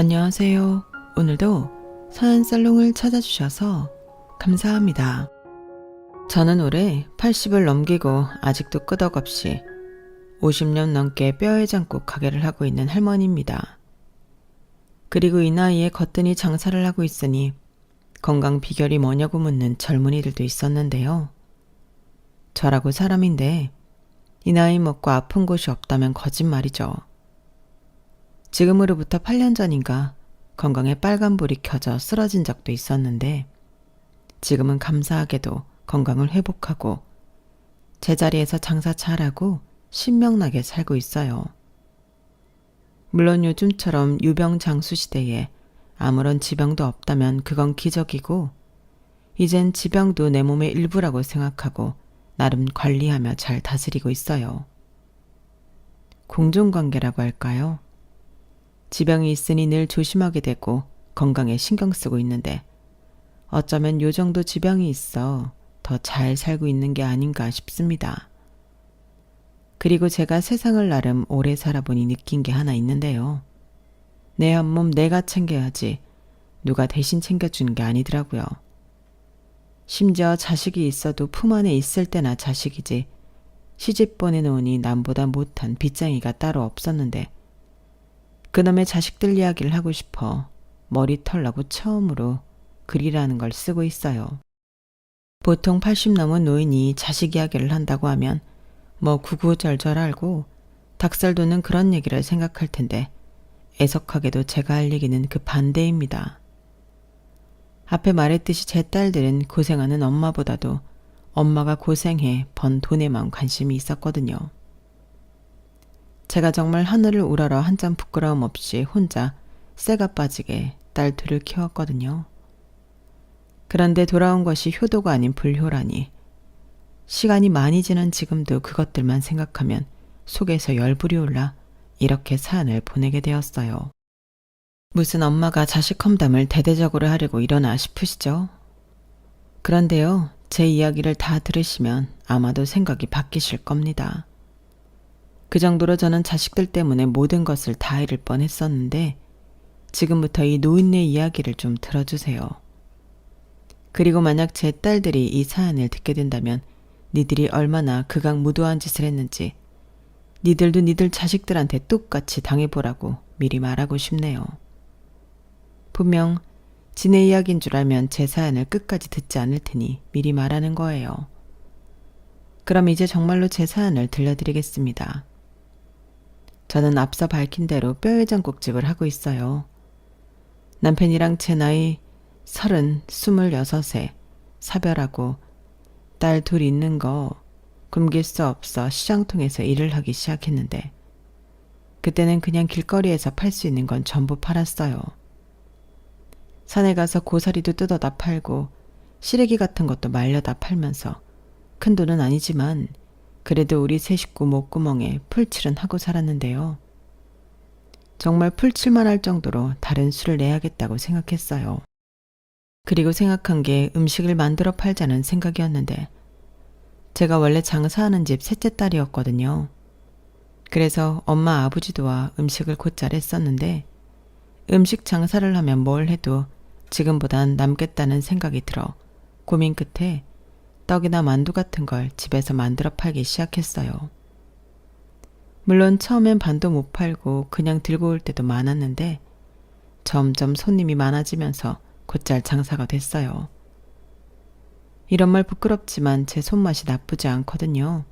안녕하세요. 오늘도 서연살롱을 찾아주셔서 감사합니다. 저는 올해 80을 넘기고 아직도 끄덕없이 50년 넘게 뼈해장국 가게를 하고 있는 할머니입니다. 그리고 이 나이에 거뜬히 장사를 하고 있으니 건강 비결이 뭐냐고 묻는 젊은이들도 있었는데요. 저라고 사람인데 이 나이 먹고 아픈 곳이 없다면 거짓말이죠. 지금으로부터 8년 전인가 건강에 빨간불이 켜져 쓰러진 적도 있었는데 지금은 감사하게도 건강을 회복하고 제자리에서 장사 잘하고 신명나게 살고 있어요. 물론 요즘처럼 유병장수 시대에 아무런 지병도 없다면 그건 기적이고 이젠 지병도 내 몸의 일부라고 생각하고 나름 관리하며 잘 다스리고 있어요. 공존관계라고 할까요? 지병이 있으니 늘 조심하게 되고 건강에 신경 쓰고 있는데 어쩌면 요 정도 지병이 있어 더 잘 살고 있는 게 아닌가 싶습니다. 그리고 제가 세상을 나름 오래 살아보니 느낀 게 하나 있는데요. 내 한 몸 내가 챙겨야지 누가 대신 챙겨주는 게 아니더라고요. 심지어 자식이 있어도 품 안에 있을 때나 자식이지 시집 보내놓으니 남보다 못한 빚쟁이가 따로 없었는데 그놈의 자식들 이야기를 하고 싶어 머리 털라고 처음으로 글이라는 걸 쓰고 있어요. 보통 80 넘은 노인이 자식 이야기를 한다고 하면 뭐 구구절절 알고 닭살 돋는 그런 얘기를 생각할 텐데 애석하게도 제가 할 얘기는 그 반대입니다. 앞에 말했듯이 제 딸들은 고생하는 엄마보다도 엄마가 고생해 번 돈에만 관심이 있었거든요. 제가 정말 하늘을 우러러 한 점 부끄러움 없이 혼자 쇠가 빠지게 딸 둘을 키웠거든요. 그런데 돌아온 것이 효도가 아닌 불효라니 시간이 많이 지난 지금도 그것들만 생각하면 속에서 열불이 올라 이렇게 사연을 보내게 되었어요. 무슨 엄마가 자식 험담을 대대적으로 하려고 이러나 싶으시죠? 그런데요, 제 이야기를 다 들으시면 아마도 생각이 바뀌실 겁니다. 그 정도로 저는 자식들 때문에 모든 것을 다 잃을 뻔했었는데 지금부터 이 노인네 이야기를 좀 들어주세요. 그리고 만약 제 딸들이 이 사연을 듣게 된다면 니들이 얼마나 극악무도한 짓을 했는지 니들도 니들 자식들한테 똑같이 당해보라고 미리 말하고 싶네요. 분명 지네 이야기인 줄 알면 제 사연을 끝까지 듣지 않을 테니 미리 말하는 거예요. 그럼 이제 정말로 제 사연을 들려드리겠습니다. 저는 앞서 밝힌 대로 뼈해장국집을 하고 있어요. 남편이랑 제 나이 30, 26에 사별하고 딸 둘 있는 거 굶길 수 없어 시장통에서 일을 하기 시작했는데 그때는 그냥 길거리에서 팔 수 있는 건 전부 팔았어요. 산에 가서 고사리도 뜯어다 팔고 시래기 같은 것도 말려다 팔면서 큰 돈은 아니지만 그래도 우리 세 식구 목구멍에 풀칠은 하고 살았는데요. 정말 풀칠만 할 정도로 다른 수를 내야겠다고 생각했어요. 그리고 생각한 게 음식을 만들어 팔자는 생각이었는데 제가 원래 장사하는 집 셋째 딸이었거든요. 그래서 엄마 아버지 도와 음식을 곧잘 했었는데 음식 장사를 하면 뭘 해도 지금보단 남겠다는 생각이 들어 고민 끝에 떡이나 만두 같은 걸 집에서 만들어 팔기 시작했어요. 물론 처음엔 반도 못 팔고 그냥 들고 올 때도 많았는데 점점 손님이 많아지면서 곧잘 장사가 됐어요. 이런 말 부끄럽지만 제 손맛이 나쁘지 않거든요.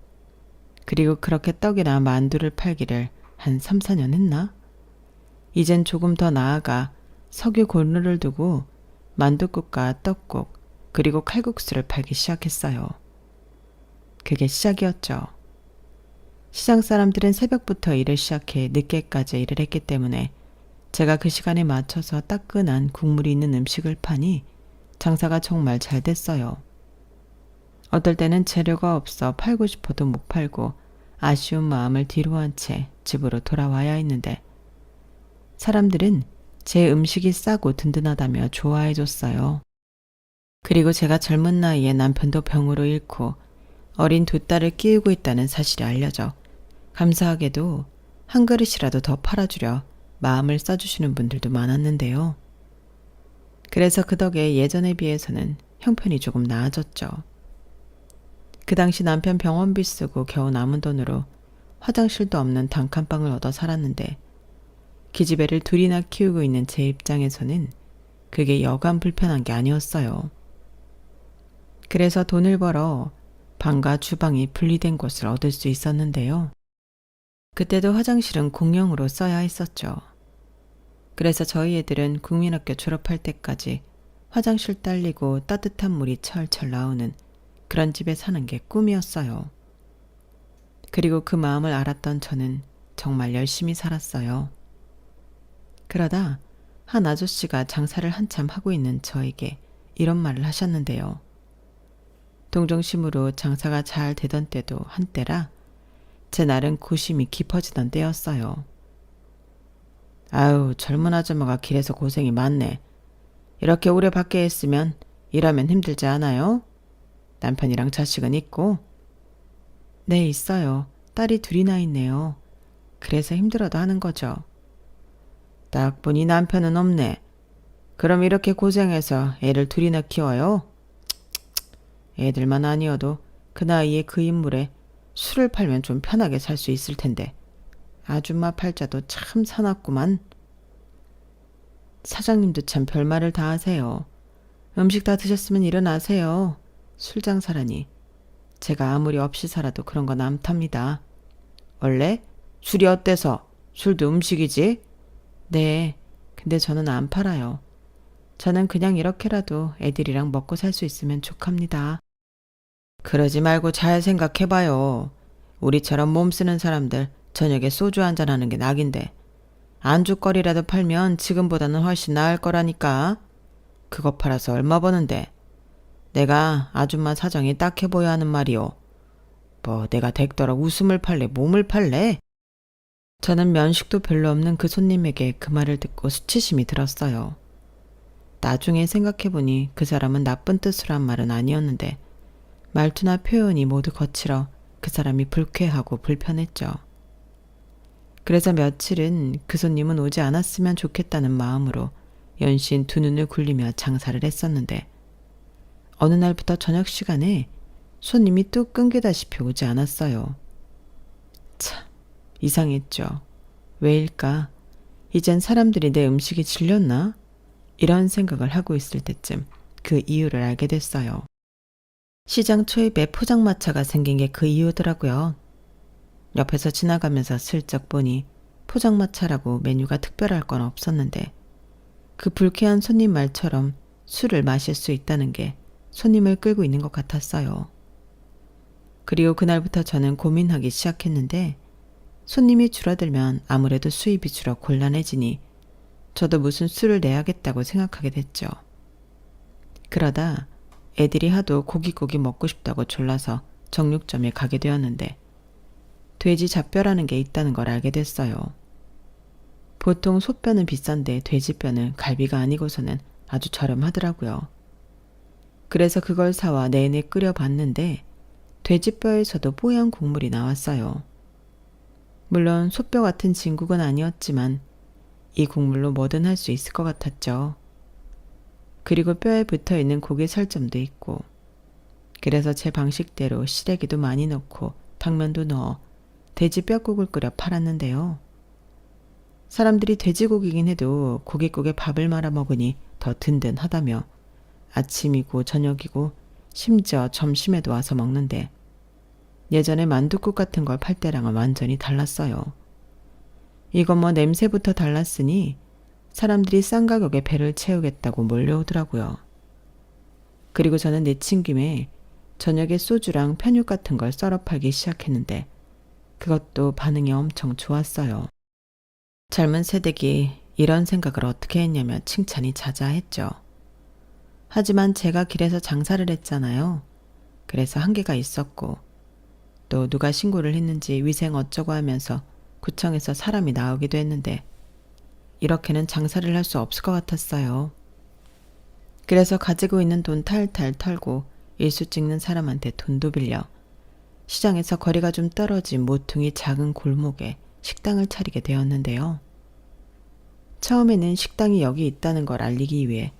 그리고 그렇게 떡이나 만두를 팔기를 한 3, 4년 했나? 이젠 조금 더 나아가 석유 고루를 두고 만둣국과 떡국 그리고 칼국수를 팔기 시작했어요. 그게 시작이었죠. 시장 사람들은 새벽부터 일을 시작해 늦게까지 일을 했기 때문에 제가 그 시간에 맞춰서 따끈한 국물이 있는 음식을 파니 장사가 정말 잘 됐어요. 어떨 때는 재료가 없어 팔고 싶어도 못 팔고 아쉬운 마음을 뒤로 한 채 집으로 돌아와야 했는데 사람들은 제 음식이 싸고 든든하다며 좋아해줬어요. 그리고 제가 젊은 나이에 남편도 병으로 잃고 어린 두 딸을 끼우고 있다는 사실이 알려져 감사하게도 한 그릇이라도 더 팔아주려 마음을 써주시는 분들도 많았는데요. 그래서 그 덕에 예전에 비해서는 형편이 조금 나아졌죠. 그 당시 남편 병원비 쓰고 겨우 남은 돈으로 화장실도 없는 단칸방을 얻어 살았는데 기집애를 둘이나 키우고 있는 제 입장에서는 그게 여간 불편한 게 아니었어요. 그래서 돈을 벌어 방과 주방이 분리된 곳을 얻을 수 있었는데요. 그때도 화장실은 공용으로 써야 했었죠. 그래서 저희 애들은 국민학교 졸업할 때까지 화장실 딸리고 따뜻한 물이 철철 나오는 그런 집에 사는 게 꿈이었어요. 그리고 그 마음을 알았던 저는 정말 열심히 살았어요. 그러다 한 아저씨가 장사를 한참 하고 있는 저에게 이런 말을 하셨는데요. 동정심으로 장사가 잘 되던 때도 한때라 제 날은 고심이 깊어지던 때였어요. 아유, 젊은 아줌마가 길에서 고생이 많네. 이렇게 오래 밖에 있으면 일하면 힘들지 않아요? 남편이랑 자식은 있고? 네, 있어요. 딸이 둘이나 있네요. 그래서 힘들어도 하는 거죠. 딱 보니 남편은 없네. 그럼 이렇게 고생해서 애를 둘이나 키워요? 애들만 아니어도 그 나이에 그 인물에 술을 팔면 좀 편하게 살 수 있을 텐데 아줌마 팔자도 참 사납구만. 사장님도 참 별말을 다 하세요. 음식 다 드셨으면 일어나세요. 술 장사라니. 제가 아무리 없이 살아도 그런 건 안 탑니다. 원래? 술이 어때서? 술도 음식이지? 네, 근데 저는 안 팔아요. 저는 그냥 이렇게라도 애들이랑 먹고 살 수 있으면 족합니다. 그러지 말고 잘 생각해봐요. 우리처럼 몸 쓰는 사람들 저녁에 소주 한잔 하는 게 낙인데 안주거리라도 팔면 지금보다는 훨씬 나을 거라니까. 그거 팔아서 얼마 버는데. 내가 아줌마 사정이 딱해 보여 하는 말이오. 뭐 내가 댁더러 웃음을 팔래 몸을 팔래? 저는 면식도 별로 없는 그 손님에게 그 말을 듣고 수치심이 들었어요. 나중에 생각해보니 그 사람은 나쁜 뜻으로 한 말은 아니었는데 말투나 표현이 모두 거칠어 그 사람이 불쾌하고 불편했죠. 그래서 며칠은 그 손님은 오지 않았으면 좋겠다는 마음으로 연신 두 눈을 굴리며 장사를 했었는데 어느 날부터 저녁 시간에 손님이 뚝 끊기다시피 오지 않았어요. 참 이상했죠. 왜일까? 이젠 사람들이 내 음식이 질렸나? 이런 생각을 하고 있을 때쯤 그 이유를 알게 됐어요. 시장 초입에 포장마차가 생긴 게 그 이유더라고요. 옆에서 지나가면서 슬쩍 보니 포장마차라고 메뉴가 특별할 건 없었는데 그 불쾌한 손님 말처럼 술을 마실 수 있다는 게 손님을 끌고 있는 것 같았어요. 그리고 그날부터 저는 고민하기 시작했는데 손님이 줄어들면 아무래도 수입이 줄어 곤란해지니 저도 무슨 수를 내야겠다고 생각하게 됐죠. 그러다 애들이 하도 고기 먹고 싶다고 졸라서 정육점에 가게 되었는데 돼지 잡뼈라는 게 있다는 걸 알게 됐어요. 보통 소뼈는 비싼데 돼지뼈는 갈비가 아니고서는 아주 저렴하더라고요. 그래서 그걸 사와 내내 끓여봤는데 돼지뼈에서도 뽀얀 국물이 나왔어요. 물론 소뼈 같은 진국은 아니었지만 이 국물로 뭐든 할 수 있을 것 같았죠. 그리고 뼈에 붙어있는 고기 살점도 있고 그래서 제 방식대로 시래기도 많이 넣고 당면도 넣어 돼지 뼈국을 끓여 팔았는데요. 사람들이 돼지고기긴 해도 고깃국에 밥을 말아 먹으니 더 든든하다며 아침이고 저녁이고 심지어 점심에도 와서 먹는데 예전에 만둣국 같은 걸 팔 때랑은 완전히 달랐어요. 이건 뭐 냄새부터 달랐으니 사람들이 싼 가격에 배를 채우겠다고 몰려오더라고요. 그리고 저는 내친 김에 저녁에 소주랑 편육 같은 걸 썰어 팔기 시작했는데 그것도 반응이 엄청 좋았어요. 젊은 세대기 이런 생각을 어떻게 했냐며 칭찬이 자자했죠. 하지만 제가 길에서 장사를 했잖아요. 그래서 한계가 있었고 또 누가 신고를 했는지 위생 어쩌고 하면서 구청에서 사람이 나오기도 했는데 이렇게는 장사를 할 수 없을 것 같았어요. 그래서 가지고 있는 돈 탈탈 털고 일수 찍는 사람한테 돈도 빌려 시장에서 거리가 좀 떨어진 모퉁이 작은 골목에 식당을 차리게 되었는데요. 처음에는 식당이 여기 있다는 걸 알리기 위해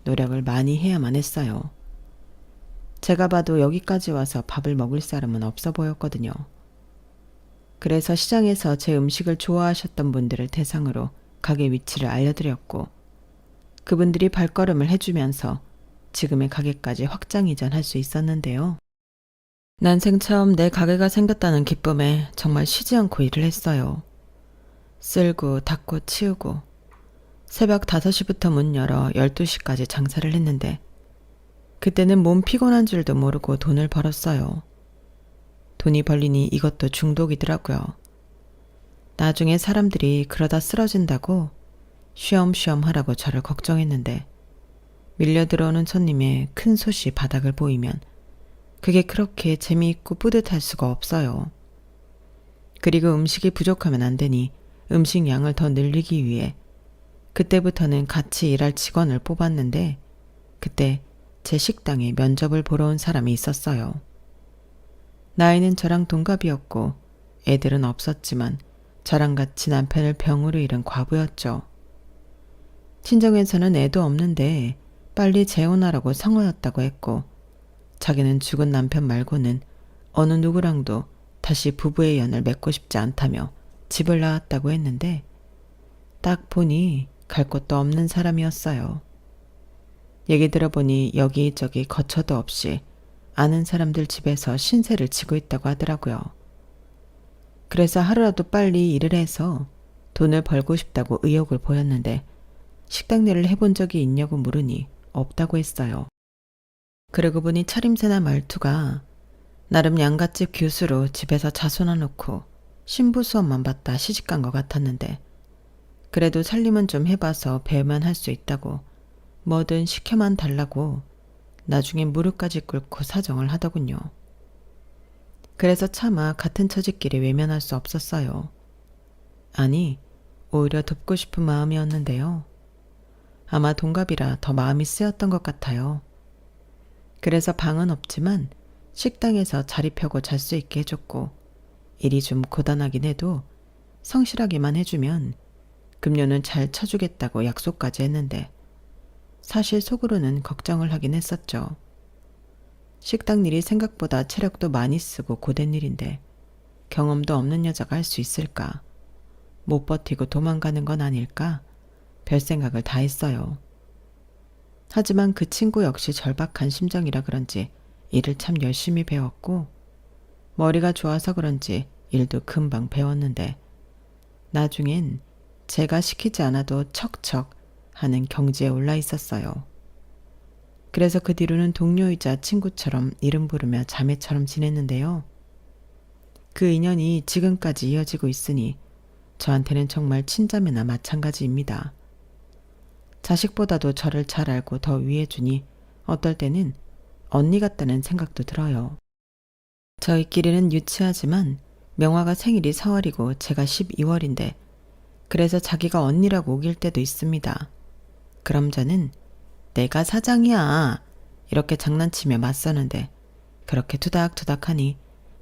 노력을 많이 해야만 했어요. 제가 봐도 여기까지 와서 밥을 먹을 사람은 없어 보였거든요. 그래서 시장에서 제 음식을 좋아하셨던 분들을 대상으로 가게 위치를 알려드렸고 그분들이 발걸음을 해주면서 지금의 가게까지 확장 이전할 수 있었는데요. 난생 처음 내 가게가 생겼다는 기쁨에 정말 쉬지 않고 일을 했어요. 쓸고 닦고 치우고 새벽 5시부터 문 열어 12시까지 장사를 했는데 그때는 몸 피곤한 줄도 모르고 돈을 벌었어요. 돈이 벌리니 이것도 중독이더라고요. 나중에 사람들이 그러다 쓰러진다고 쉬엄쉬엄 하라고 저를 걱정했는데 밀려 들어오는 손님의 큰 솥이 바닥을 보이면 그게 그렇게 재미있고 뿌듯할 수가 없어요. 그리고 음식이 부족하면 안 되니 음식 양을 더 늘리기 위해 그때부터는 같이 일할 직원을 뽑았는데 그때 제 식당에 면접을 보러 온 사람이 있었어요. 나이는 저랑 동갑이었고 애들은 없었지만 저랑 같이 남편을 병으로 잃은 과부였죠. 친정에서는 애도 없는데 빨리 재혼하라고 성화였다고 했고 자기는 죽은 남편 말고는 어느 누구랑도 다시 부부의 연을 맺고 싶지 않다며 집을 나왔다고 했는데 딱 보니 갈 곳도 없는 사람이었어요. 얘기 들어보니 여기저기 거처도 없이 아는 사람들 집에서 신세를 지고 있다고 하더라고요. 그래서 하루라도 빨리 일을 해서 돈을 벌고 싶다고 의욕을 보였는데 식당 일을 해본 적이 있냐고 물으니 없다고 했어요. 그러고 보니 차림새나 말투가 나름 양갓집 교수로 집에서 자소나 놓고 신부 수업만 받다 시집간 것 같았는데 그래도 살림은 좀 해봐서 배만 할 수 있다고 뭐든 시켜만 달라고 나중에 무릎까지 꿇고 사정을 하더군요. 그래서 차마 같은 처지끼리 외면할 수 없었어요. 아니, 오히려 돕고 싶은 마음이었는데요. 아마 동갑이라 더 마음이 쓰였던 것 같아요. 그래서 방은 없지만 식당에서 자리 펴고 잘 수 있게 해줬고 일이 좀 고단하긴 해도 성실하게만 해주면 급료는 잘 쳐주겠다고 약속까지 했는데 사실 속으로는 걱정을 하긴 했었죠. 식당 일이 생각보다 체력도 많이 쓰고 고된 일인데 경험도 없는 여자가 할 수 있을까? 못 버티고 도망가는 건 아닐까? 별 생각을 다 했어요. 하지만 그 친구 역시 절박한 심정이라 그런지 일을 참 열심히 배웠고 머리가 좋아서 그런지 일도 금방 배웠는데 나중엔 제가 시키지 않아도 척척 하는 경지에 올라 있었어요. 그래서 그 뒤로는 동료이자 친구처럼 이름 부르며 자매처럼 지냈는데요. 그 인연이 지금까지 이어지고 있으니 저한테는 정말 친자매나 마찬가지입니다. 자식보다도 저를 잘 알고 더 위해주니 어떨 때는 언니 같다는 생각도 들어요. 저희끼리는 유치하지만 명화가 생일이 4월이고 제가 12월인데 그래서 자기가 언니라고 우길 때도 있습니다. 그럼 저는 내가 사장이야 이렇게 장난치며 맞서는데 그렇게 투닥투닥하니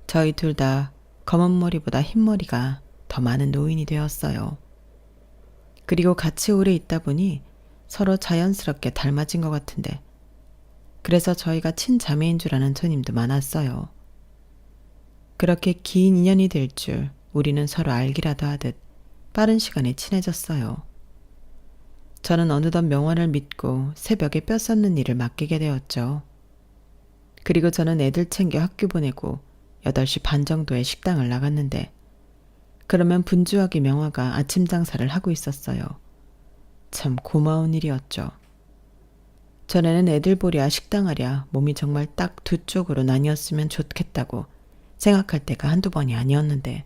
저희 둘 다 검은 머리보다 흰 머리가 더 많은 노인이 되었어요. 그리고 같이 오래 있다 보니 서로 자연스럽게 닮아진 것 같은데 그래서 저희가 친자매인 줄 아는 손님도 많았어요. 그렇게 긴 인연이 될 줄 우리는 서로 알기라도 하듯 빠른 시간에 친해졌어요. 저는 어느덧 명화를 믿고 새벽에 뼈 썩는 일을 맡기게 되었죠. 그리고 저는 애들 챙겨 학교 보내고 8시 반 정도에 식당을 나갔는데 그러면 분주하게 명화가 아침 장사를 하고 있었어요. 참 고마운 일이었죠. 전에는 애들 보랴 식당 하랴 몸이 정말 딱 두 쪽으로 나뉘었으면 좋겠다고 생각할 때가 한두 번이 아니었는데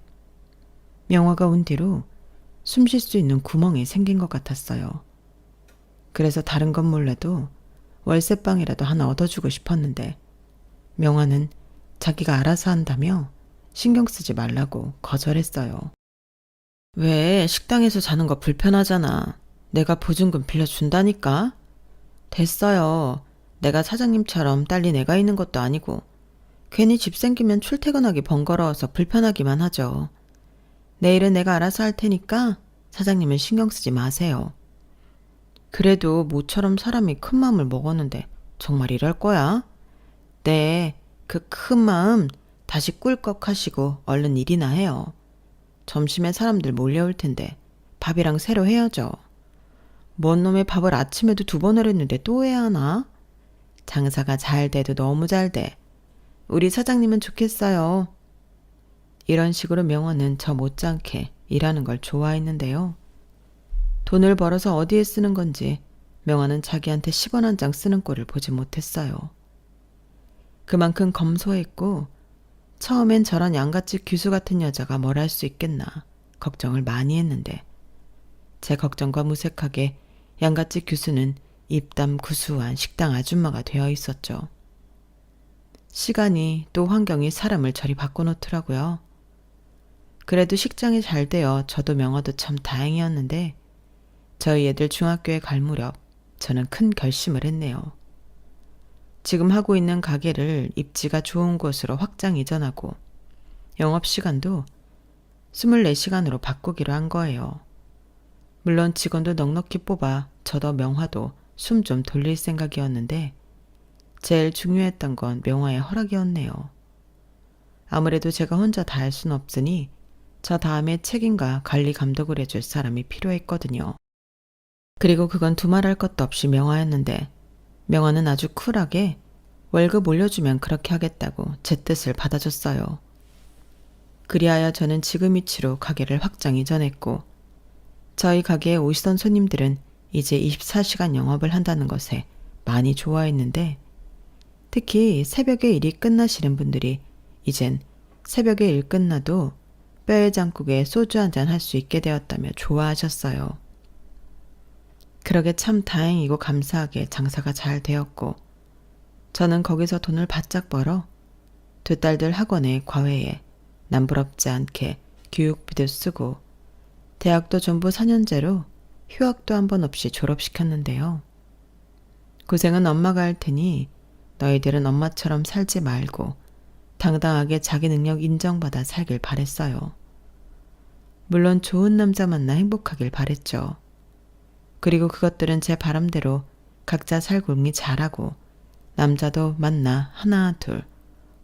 명화가 온 뒤로 숨 쉴 수 있는 구멍이 생긴 것 같았어요. 그래서 다른 건 몰라도 월세방이라도 하나 얻어주고 싶었는데 명화는 자기가 알아서 한다며 신경 쓰지 말라고 거절했어요. 왜 식당에서 자는 거 불편하잖아. 내가 보증금 빌려준다니까. 됐어요. 내가 사장님처럼 딸린 애가 있는 것도 아니고 괜히 집 생기면 출퇴근하기 번거로워서 불편하기만 하죠. 내일은 내가 알아서 할 테니까 사장님은 신경 쓰지 마세요. 그래도 모처럼 사람이 큰 마음을 먹었는데 정말 이럴 거야? 네, 그 큰 마음 다시 꿀꺽 하시고 얼른 일이나 해요. 점심에 사람들 몰려올 텐데 밥이랑 새로 해야죠. 뭔 놈의 밥을 아침에도 2번을 했는데 또 해야 하나? 장사가 잘 돼도 너무 잘 돼. 우리 사장님은 좋겠어요. 이런 식으로 명화는 저 못지않게 일하는 걸 좋아했는데요. 돈을 벌어서 어디에 쓰는 건지 명화는 자기한테 10원 한 장 쓰는 꼴을 보지 못했어요. 그만큼 검소했고 처음엔 저런 양같이 귀수 같은 여자가 뭘 할 수 있겠나 걱정을 많이 했는데 제 걱정과 무색하게 양같이 귀수는 입담 구수한 식당 아줌마가 되어 있었죠. 시간이 또 환경이 사람을 저리 바꿔놓더라고요. 그래도 식장이 잘 되어 저도 명화도 참 다행이었는데 저희 애들 중학교에 갈 무렵 저는 큰 결심을 했네요. 지금 하고 있는 가게를 입지가 좋은 곳으로 확장 이전하고 영업시간도 24시간으로 바꾸기로 한 거예요. 물론 직원도 넉넉히 뽑아 저도 명화도 숨 좀 돌릴 생각이었는데 제일 중요했던 건 명화의 허락이었네요. 아무래도 제가 혼자 다 할 순 없으니 저 다음에 책임과 관리 감독을 해줄 사람이 필요했거든요. 그리고 그건 두말할 것도 없이 명화였는데 명화는 아주 쿨하게 월급 올려주면 그렇게 하겠다고 제 뜻을 받아줬어요. 그리하여 저는 지금 위치로 가게를 확장 이전했고 저희 가게에 오시던 손님들은 이제 24시간 영업을 한다는 것에 많이 좋아했는데 특히 새벽에 일이 끝나시는 분들이 이젠 새벽에 일 끝나도 뼈에 장국에 소주 한잔 할 수 있게 되었다며 좋아하셨어요. 그러게 참 다행이고 감사하게 장사가 잘 되었고 저는 거기서 돈을 바짝 벌어 2딸들 학원에 과외에 남부럽지 않게 교육비도 쓰고 대학도 전부 4년제로 휴학도 한 번 없이 졸업시켰는데요. 고생은 엄마가 할 테니 너희들은 엄마처럼 살지 말고 당당하게 자기 능력 인정받아 살길 바랬어요. 물론 좋은 남자 만나 행복하길 바랬죠. 그리고 그것들은 제 바람대로 각자 살궁리 잘하고 남자도 만나 하나 둘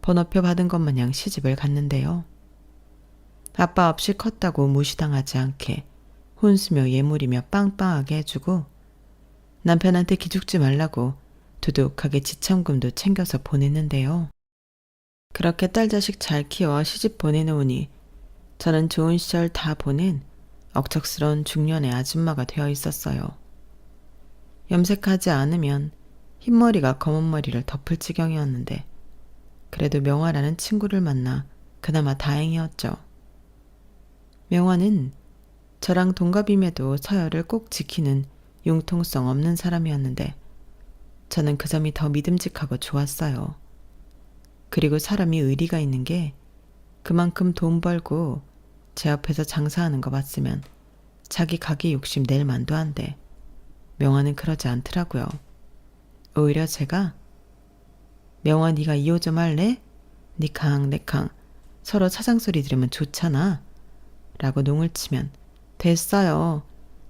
번호표 받은 것 마냥 시집을 갔는데요. 아빠 없이 컸다고 무시당하지 않게 혼수며 예물이며 빵빵하게 해주고 남편한테 기죽지 말라고 두둑하게 지참금도 챙겨서 보냈는데요. 그렇게 딸 자식 잘 키워 시집 보내놓으니 저는 좋은 시절 다 보낸 억척스러운 중년의 아줌마가 되어 있었어요. 염색하지 않으면 흰머리가 검은머리를 덮을 지경이었는데 그래도 명화라는 친구를 만나 그나마 다행이었죠. 명화는 저랑 동갑임에도 서열을 꼭 지키는 융통성 없는 사람이었는데 저는 그 점이 더 믿음직하고 좋았어요. 그리고 사람이 의리가 있는 게 그만큼 돈 벌고 제 앞에서 장사하는 거 봤으면 자기 가게 욕심 낼 만도 한데 명화는 그러지 않더라고요. 오히려 제가 명화 네가 2호 좀 할래? 니캉 내캉 서로 사장 소리 들으면 좋잖아 라고 농을 치면 됐어요.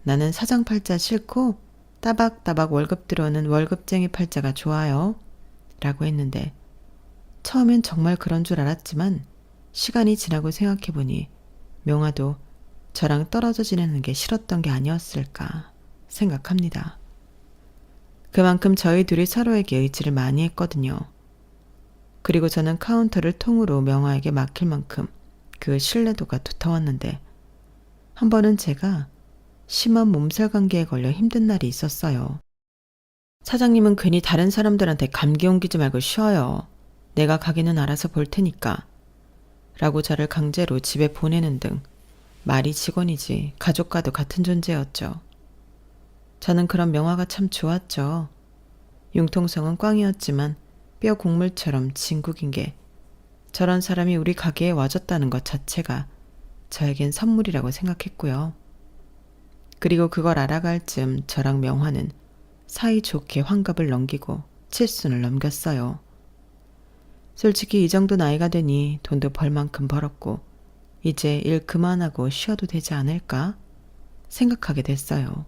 나는 사장 팔자 싫고 따박따박 월급 들어오는 월급쟁이 팔자가 좋아요 라고 했는데 처음엔 정말 그런 줄 알았지만 시간이 지나고 생각해보니 명화도 저랑 떨어져 지내는 게 싫었던 게 아니었을까 생각합니다. 그만큼 저희 둘이 서로에게 의지를 많이 했거든요. 그리고 저는 카운터를 통으로 명화에게 맡길 만큼 그 신뢰도가 두터웠는데 한 번은 제가 심한 몸살 감기에 걸려 힘든 날이 있었어요. 사장님은 괜히 다른 사람들한테 감기 옮기지 말고 쉬어요. 내가 가게는 알아서 볼 테니까 라고 저를 강제로 집에 보내는 등 말이 직원이지 가족과도 같은 존재였죠. 저는 그런 명화가 참 좋았죠. 융통성은 꽝이었지만 뼈 곡물처럼 진국인 게 저런 사람이 우리 가게에 와줬다는 것 자체가 저에겐 선물이라고 생각했고요. 그리고 그걸 알아갈 즈음 저랑 명화는 사이좋게 환갑을 넘기고 칠순을 넘겼어요. 솔직히 이 정도 나이가 되니 돈도 벌 만큼 벌었고 이제 일 그만하고 쉬어도 되지 않을까 생각하게 됐어요.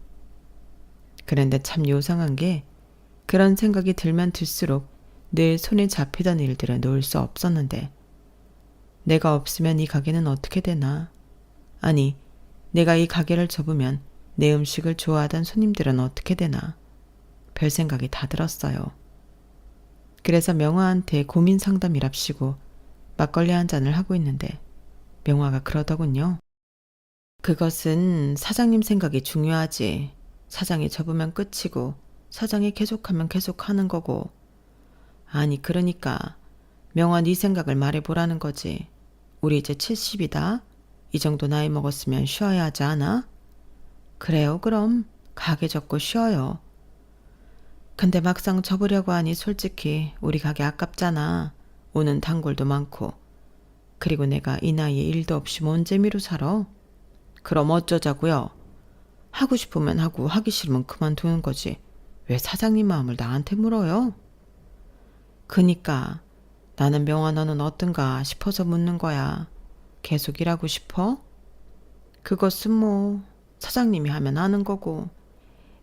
그런데 참 요상한 게 그런 생각이 들면 들수록 늘 손에 잡히던 일들을 놓을 수 없었는데 내가 없으면 이 가게는 어떻게 되나? 아니, 내가 이 가게를 접으면 내 음식을 좋아하던 손님들은 어떻게 되나? 별 생각이 다 들었어요. 그래서 명화한테 고민 상담이랍시고 막걸리 한 잔을 하고 있는데 명화가 그러더군요. 그것은 사장님 생각이 중요하지. 사장이 접으면 끝이고 사장이 계속하면 계속하는 거고. 아니 그러니까 명화 네 생각을 말해보라는 거지. 우리 이제 70이다. 이 정도 나이 먹었으면 쉬어야 하지 않아? 그래요 그럼 가게 접고 쉬어요. 근데 막상 접으려고 하니 솔직히 우리 가게 아깝잖아. 오는 단골도 많고. 그리고 내가 이 나이에 일도 없이 뭔 재미로 살아? 그럼 어쩌자고요? 하고 싶으면 하고 하기 싫으면 그만두는 거지. 왜 사장님 마음을 나한테 물어요? 그니까 나는 명화 너는 어떤가 싶어서 묻는 거야. 계속 일하고 싶어? 그것은 뭐 사장님이 하면 하는 거고.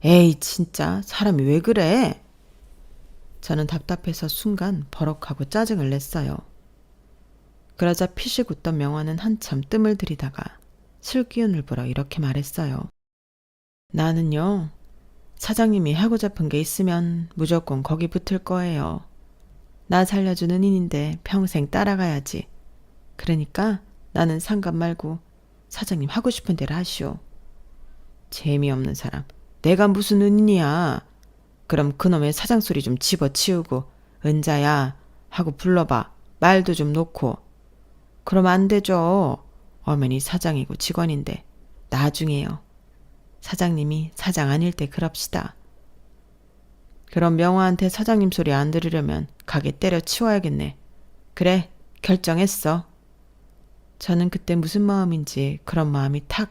에이 진짜 사람이 왜 그래? 저는 답답해서 순간 버럭하고 짜증을 냈어요. 그러자 피식 웃던 명화는 한참 뜸을 들이다가 슬기운을 불어 이렇게 말했어요. 나는요, 사장님이 하고 잡은 게 있으면 무조건 거기 붙을 거예요. 나 살려주는 인인데 평생 따라가야지. 그러니까 나는 상관 말고 사장님 하고 싶은 대로 하시오. 재미없는 사람. 내가 무슨 은인이야. 그럼 그놈의 사장 소리 좀 집어치우고 은자야 하고 불러봐. 말도 좀 놓고. 그럼 안 되죠. 엄연히 사장이고 직원인데 나중에요. 사장님이 사장 아닐 때 그럽시다. 그럼 명화한테 사장님 소리 안 들으려면 가게 때려치워야겠네. 그래, 결정했어. 저는 그때 무슨 마음인지 그런 마음이 탁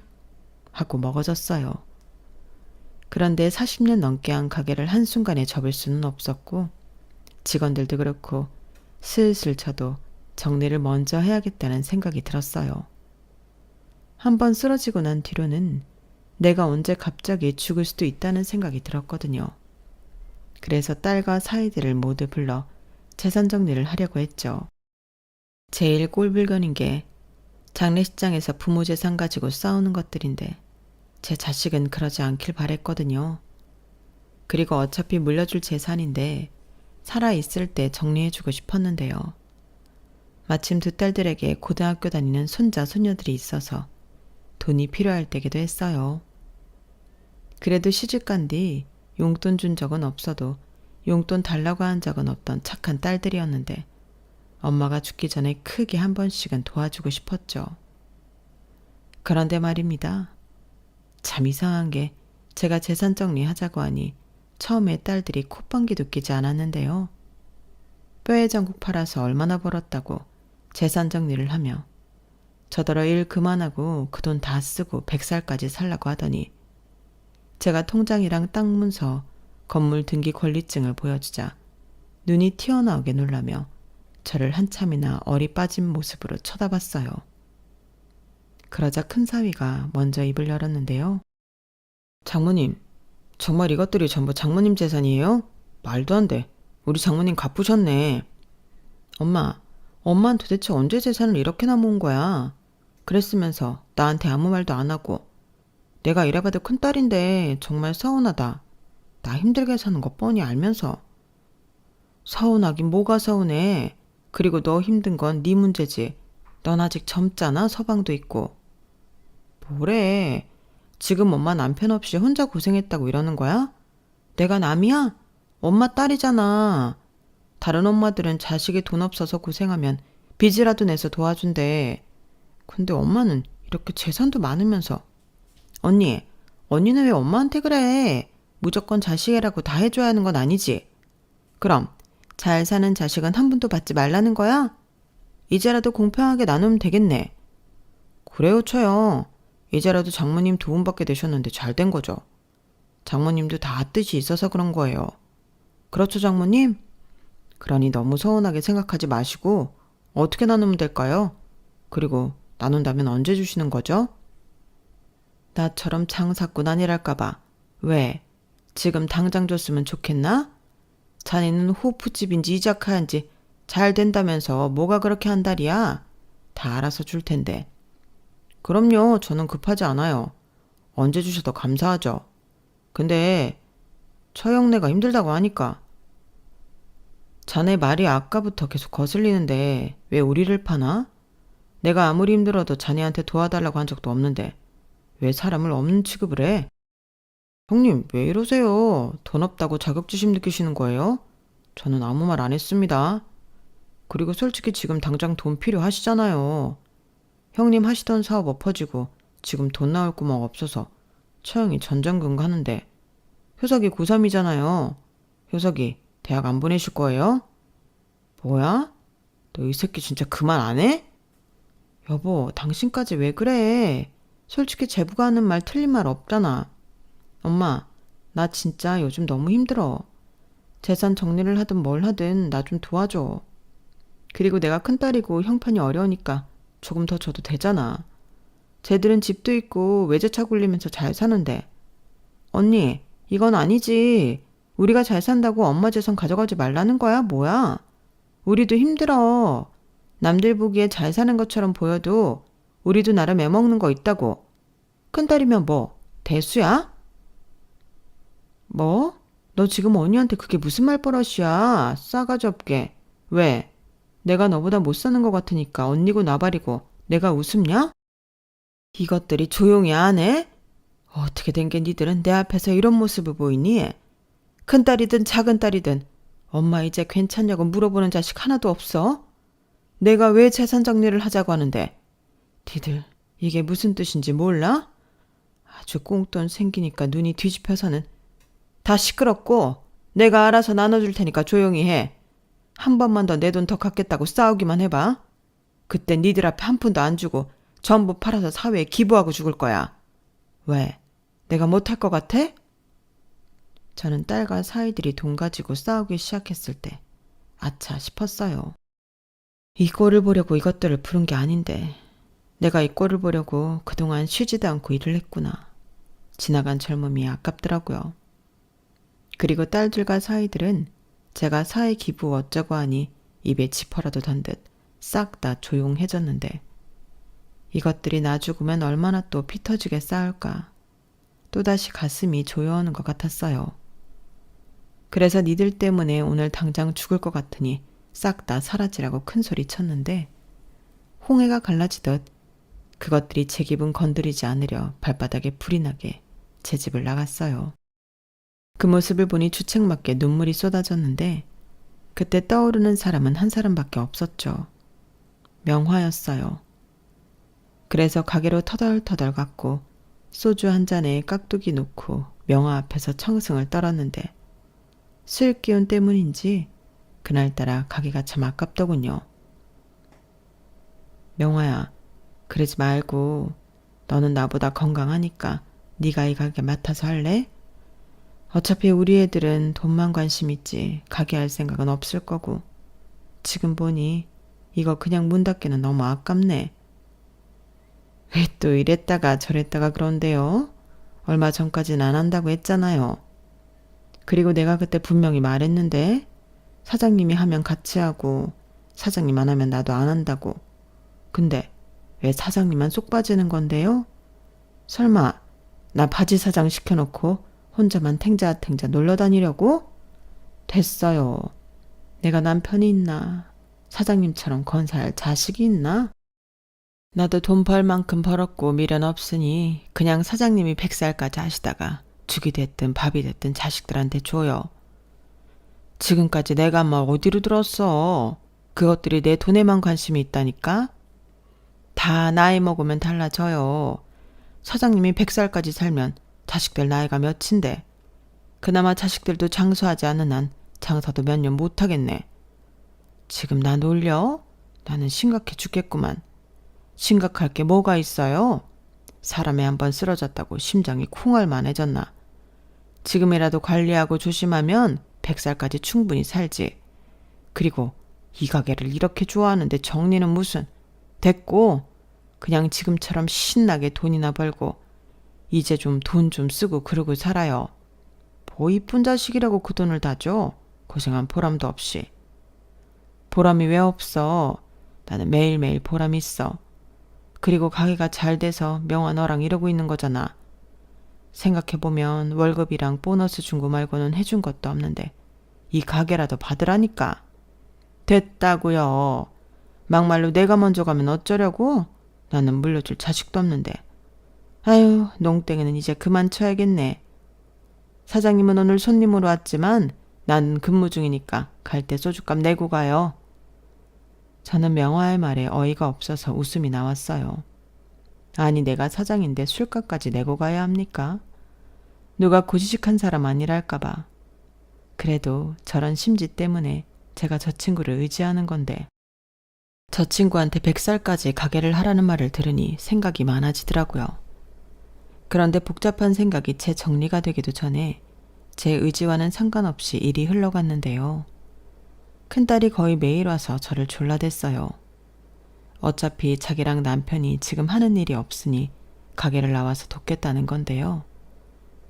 하고 먹어졌어요. 그런데 40년 넘게 한 가게를 한순간에 접을 수는 없었고 직원들도 그렇고 슬슬 저도 정리를 먼저 해야겠다는 생각이 들었어요. 한번 쓰러지고 난 뒤로는 내가 언제 갑자기 죽을 수도 있다는 생각이 들었거든요. 그래서 딸과 사이들을 모두 불러 재산 정리를 하려고 했죠. 제일 꼴불견인 게 장례식장에서 부모 재산 가지고 싸우는 것들인데 제 자식은 그러지 않길 바랬거든요. 그리고 어차피 물려줄 재산인데 살아있을 때 정리해주고 싶었는데요. 마침 두 딸들에게 고등학교 다니는 손자, 손녀들이 있어서 돈이 필요할 때기도 했어요. 그래도 시집간 뒤 용돈 준 적은 없어도 용돈 달라고 한 적은 없던 착한 딸들이었는데 엄마가 죽기 전에 크게 한 번씩은 도와주고 싶었죠. 그런데 말입니다. 참 이상한 게 제가 재산 정리하자고 하니 처음에 딸들이 콧방귀도 끼지 않았는데요. 뼈에 전국 팔아서 얼마나 벌었다고 재산 정리를 하며 저더러 일 그만하고 그 돈 다 쓰고 100살까지 살라고 하더니 제가 통장이랑 땅 문서, 건물 등기 권리증을 보여주자 눈이 튀어나오게 놀라며 저를 한참이나 얼이 빠진 모습으로 쳐다봤어요. 그러자 큰 사위가 먼저 입을 열었는데요. 장모님, 정말 이것들이 전부 장모님 재산이에요? 말도 안 돼. 우리 장모님 갚으셨네. 엄마는 도대체 언제 재산을 이렇게나 모은 거야? 그랬으면서 나한테 아무 말도 안 하고. 내가 이래봐도 큰딸인데 정말 서운하다. 나 힘들게 사는 거 뻔히 알면서. 서운하긴 뭐가 서운해. 그리고 너 힘든 건 네 문제지. 넌 아직 젊잖아. 서방도 있고. 뭐래. 지금 엄마 남편 없이 혼자 고생했다고 이러는 거야? 내가 남이야? 엄마 딸이잖아. 다른 엄마들은 자식이 돈 없어서 고생하면 빚이라도 내서 도와준대. 근데 엄마는 이렇게 재산도 많으면서. 언니는 왜 엄마한테 그래? 무조건 자식이라고 다 해줘야 하는 건 아니지. 그럼 잘 사는 자식은 한 푼도 받지 말라는 거야? 이제라도 공평하게 나누면 되겠네. 그래요 처형. 이제라도 장모님 도움받게 되셨는데 잘 된 거죠. 장모님도 다 뜻이 있어서 그런 거예요. 그렇죠 장모님? 그러니 너무 서운하게 생각하지 마시고 어떻게 나누면 될까요? 그리고 나눈다면 언제 주시는 거죠? 나처럼 장사꾼 아니랄까봐. 왜? 지금 당장 줬으면 좋겠나? 자네는 호프집인지 이자카야인지 잘 된다면서 뭐가 그렇게 한달이야? 다 알아서 줄 텐데. 그럼요. 저는 급하지 않아요. 언제 주셔도 감사하죠. 근데 처형네가 힘들다고 하니까. 자네 말이 아까부터 계속 거슬리는데 왜 우리를 파나? 내가 아무리 힘들어도 자네한테 도와달라고 한 적도 없는데 왜 사람을 없는 취급을 해? 형님, 왜 이러세요? 돈 없다고 자격지심 느끼시는 거예요? 저는 아무 말 안 했습니다. 그리고 솔직히 지금 당장 돈 필요하시잖아요. 형님 하시던 사업 엎어지고 지금 돈 나올 구멍 없어서 처형이 전전긍긍하는데 효석이 고3이잖아요. 효석이 대학 안 보내실 거예요? 뭐야? 너 이 새끼 진짜 그만 안 해? 여보, 당신까지 왜 그래? 솔직히 제부가 하는 말 틀린 말 없잖아. 엄마, 나 진짜 요즘 너무 힘들어. 재산 정리를 하든 뭘 하든 나 좀 도와줘. 그리고 내가 큰딸이고 형편이 어려우니까 조금 더 줘도 되잖아. 쟤들은 집도 있고 외제차 굴리면서 잘 사는데. 언니, 이건 아니지. 우리가 잘 산다고 엄마 재산 가져가지 말라는 거야? 뭐야? 우리도 힘들어. 남들 보기에 잘 사는 것처럼 보여도 우리도 나름 애먹는 거 있다고. 큰딸이면 뭐, 대수야? 뭐? 너 지금 언니한테 그게 무슨 말버릇이야? 싸가지 없게. 왜? 내가 너보다 못 사는 것 같으니까 언니고 나발이고 내가 우습냐? 이것들이 조용히 안 해? 어떻게 된 게 니들은 내 앞에서 이런 모습을 보이니? 큰딸이든 작은딸이든 엄마 이제 괜찮냐고 물어보는 자식 하나도 없어? 내가 왜 재산 정리를 하자고 하는데 니들 이게 무슨 뜻인지 몰라? 아주 꽁돈 생기니까 눈이 뒤집혀서는 다 시끄럽고 내가 알아서 나눠줄 테니까 조용히 해. 한 번만 더 내 돈 더 갚겠다고 싸우기만 해봐. 그때 니들 앞에 한 푼도 안 주고 전부 팔아서 사회에 기부하고 죽을 거야. 왜? 내가 못할 것 같아? 저는 딸과 사위들이 돈 가지고 싸우기 시작했을 때 아차 싶었어요. 이 꼴을 보려고 이것들을 부른 게 아닌데 내가 이 꼴을 보려고 그동안 쉬지도 않고 일을 했구나. 지나간 젊음이 아깝더라고요. 그리고 딸들과 사위들은 제가 사회 기부 어쩌고 하니 입에 지퍼라도 단 듯 싹 다 조용해졌는데 이것들이 나 죽으면 얼마나 또 피 터지게 싸울까. 또다시 가슴이 조여오는 것 같았어요. 그래서 니들 때문에 오늘 당장 죽을 것 같으니 싹 다 사라지라고 큰 소리 쳤는데 홍해가 갈라지듯 그것들이 제 기분 건드리지 않으려 발바닥에 불이 나게 제 집을 나갔어요. 그 모습을 보니 주책맞게 눈물이 쏟아졌는데 그때 떠오르는 사람은 한 사람밖에 없었죠. 명화였어요. 그래서 가게로 터덜터덜 갔고 소주 한 잔에 깍두기 놓고 명화 앞에서 청승을 떨었는데 술 기운 때문인지 그날따라 가게가 참 아깝더군요. 명화야, 그러지 말고 너는 나보다 건강하니까 네가 이 가게 맡아서 할래? 어차피 우리 애들은 돈만 관심 있지 가게 할 생각은 없을 거고 지금 보니 이거 그냥 문 닫기는 너무 아깝네. 왜 또 이랬다가 저랬다가 그런데요? 얼마 전까진 안 한다고 했잖아요. 그리고 내가 그때 분명히 말했는데 사장님이 하면 같이 하고 사장님 안 하면 나도 안 한다고. 근데 왜 사장님만 쏙 빠지는 건데요? 설마 나 바지 사장 시켜놓고 혼자만 탱자탱자 놀러 다니려고? 됐어요. 내가 남편이 있나? 사장님처럼 건사할 자식이 있나? 나도 돈 벌 만큼 벌었고 미련 없으니 그냥 사장님이 100살까지 하시다가 죽이 됐든 밥이 됐든 자식들한테 줘요. 지금까지 내가 뭐 어디로 들었어? 그것들이 내 돈에만 관심이 있다니까? 다 나이 먹으면 달라져요. 사장님이 100살까지 살면 자식들 나이가 몇인데 그나마 자식들도 장수하지 않은 한 장사도 몇 년 못하겠네. 지금 나 놀려? 나는 심각해 죽겠구만. 심각할 게 뭐가 있어요? 사람이 한번 쓰러졌다고 심장이 콩알만해졌나. 지금이라도 관리하고 조심하면 100살까지 충분히 살지. 그리고 이 가게를 이렇게 좋아하는데 정리는 무슨. 됐고 그냥 지금처럼 신나게 돈이나 벌고 이제 좀 돈 좀 쓰고 그러고 살아요. 뭐 이쁜 자식이라고 그 돈을 다 줘? 고생한 보람도 없이. 보람이 왜 없어? 나는 매일매일 보람이 있어. 그리고 가게가 잘 돼서 명화 너랑 이러고 있는 거잖아. 생각해보면 월급이랑 보너스 준 거 말고는 해준 것도 없는데 이 가게라도 받으라니까. 됐다고요. 막말로 내가 먼저 가면 어쩌려고? 나는 물려줄 자식도 없는데. 아유, 농땡이는 이제 그만 쳐야겠네. 사장님은 오늘 손님으로 왔지만 난 근무 중이니까 갈 때 소주값 내고 가요. 저는 명화의 말에 어이가 없어서 웃음이 나왔어요. 아니, 내가 사장인데 술값까지 내고 가야 합니까? 누가 고지식한 사람 아니랄까봐. 그래도 저런 심지 때문에 제가 저 친구를 의지하는 건데. 저 친구한테 100살까지 가게를 하라는 말을 들으니 생각이 많아지더라고요. 그런데 복잡한 생각이 제 정리가 되기도 전에 제 의지와는 상관없이 일이 흘러갔는데요. 큰딸이 거의 매일 와서 저를 졸라댔어요. 어차피 자기랑 남편이 지금 하는 일이 없으니 가게를 나와서 돕겠다는 건데요.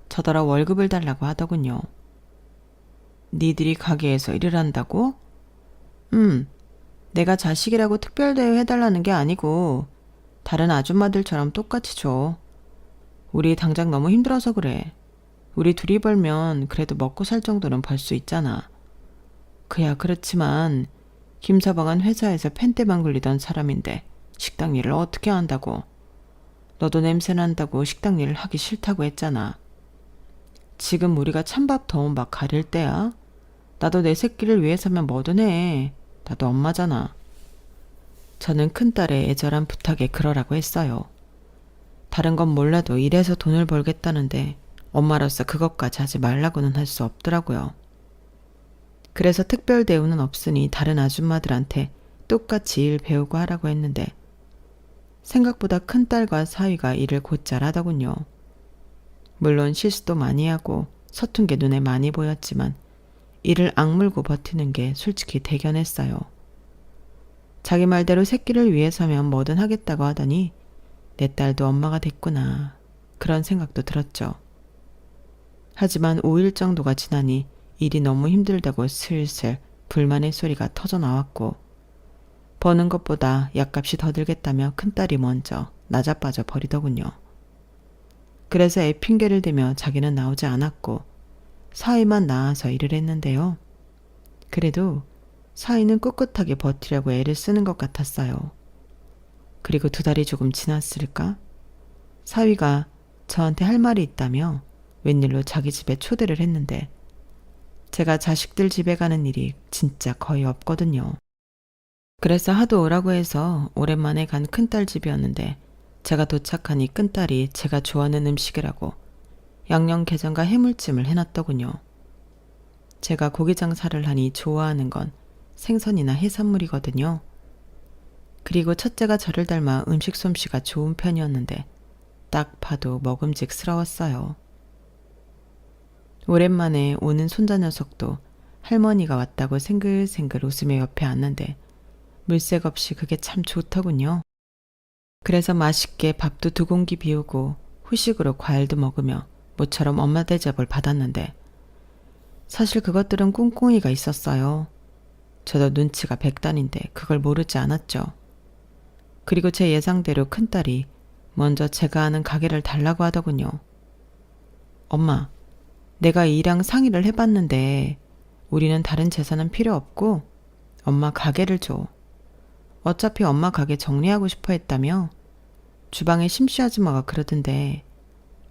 저더러 월급을 달라고 하더군요. 니들이 가게에서 일을 한다고? 내가 자식이라고 특별대우 해달라는 게 아니고 다른 아줌마들처럼 똑같이 줘. 우리 당장 너무 힘들어서 그래. 우리 둘이 벌면 그래도 먹고 살 정도는 벌 수 있잖아. 그야 그렇지만 김서방은 회사에서 펜대만 굴리던 사람인데 식당 일을 어떻게 한다고. 너도 냄새난다고 식당 일을 하기 싫다고 했잖아. 지금 우리가 찬밥 더운 밥 가릴 때야. 나도 내 새끼를 위해서면 뭐든 해. 나도 엄마잖아. 저는 큰딸의 애절한 부탁에 그러라고 했어요. 다른 건 몰라도 일해서 돈을 벌겠다는데 엄마로서 그것까지 하지 말라고는 할 수 없더라고요. 그래서 특별 대우는 없으니 다른 아줌마들한테 똑같이 일 배우고 하라고 했는데 생각보다 큰딸과 사위가 일을 곧잘 하더군요. 물론 실수도 많이 하고 서툰 게 눈에 많이 보였지만 일을 악물고 버티는 게 솔직히 대견했어요. 자기 말대로 새끼를 위해서면 뭐든 하겠다고 하더니 내 딸도 엄마가 됐구나. 그런 생각도 들었죠. 하지만 5일 정도가 지나니 일이 너무 힘들다고 슬슬 불만의 소리가 터져 나왔고 버는 것보다 약값이 더 들겠다며 큰딸이 먼저 나자빠져 버리더군요. 그래서 애 핑계를 대며 자기는 나오지 않았고 사위만 나와서 일을 했는데요. 그래도 사위는 꿋꿋하게 버티려고 애를 쓰는 것 같았어요. 그리고 2달이 조금 지났을까? 사위가 저한테 할 말이 있다며 웬일로 자기 집에 초대를 했는데 제가 자식들 집에 가는 일이 진짜 거의 없거든요. 그래서 하도 오라고 해서 오랜만에 간 큰딸 집이었는데 제가 도착하니 큰딸이 제가 좋아하는 음식이라고 양념게장과 해물찜을 해놨더군요. 제가 고기 장사를 하니 좋아하는 건 생선이나 해산물이거든요. 그리고 첫째가 저를 닮아 음식 솜씨가 좋은 편이었는데 딱 봐도 먹음직스러웠어요. 오랜만에 오는 손자 녀석도 할머니가 왔다고 생글생글 웃으며 옆에 앉는데 물색 없이 그게 참 좋더군요. 그래서 맛있게 밥도 2공기 비우고 후식으로 과일도 먹으며 모처럼 엄마 대접을 받았는데 사실 그것들은 꿍꿍이가 있었어요. 저도 눈치가 백단인데 그걸 모르지 않았죠. 그리고 제 예상대로 큰딸이 먼저 제가 아는 가게를 달라고 하더군요. 엄마, 내가 이랑 상의를 해봤는데 우리는 다른 재산은 필요 없고 엄마 가게를 줘. 어차피 엄마 가게 정리하고 싶어 했다며? 주방에 심씨 아줌마가 그러던데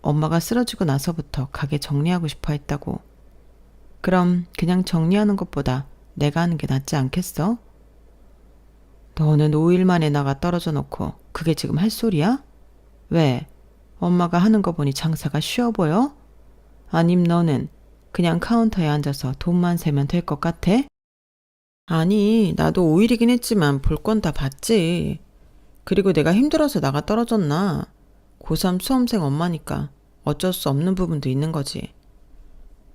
엄마가 쓰러지고 나서부터 가게 정리하고 싶어 했다고. 그럼 그냥 정리하는 것보다 내가 하는 게 낫지 않겠어? 너는 5일 만에 나가 떨어져 놓고 그게 지금 할 소리야? 왜? 엄마가 하는 거 보니 장사가 쉬워 보여? 아님 너는 그냥 카운터에 앉아서 돈만 세면 될 것 같아? 아니, 나도 5일이긴 했지만 볼 건 다 봤지. 그리고 내가 힘들어서 나가 떨어졌나? 고3 수험생 엄마니까 어쩔 수 없는 부분도 있는 거지.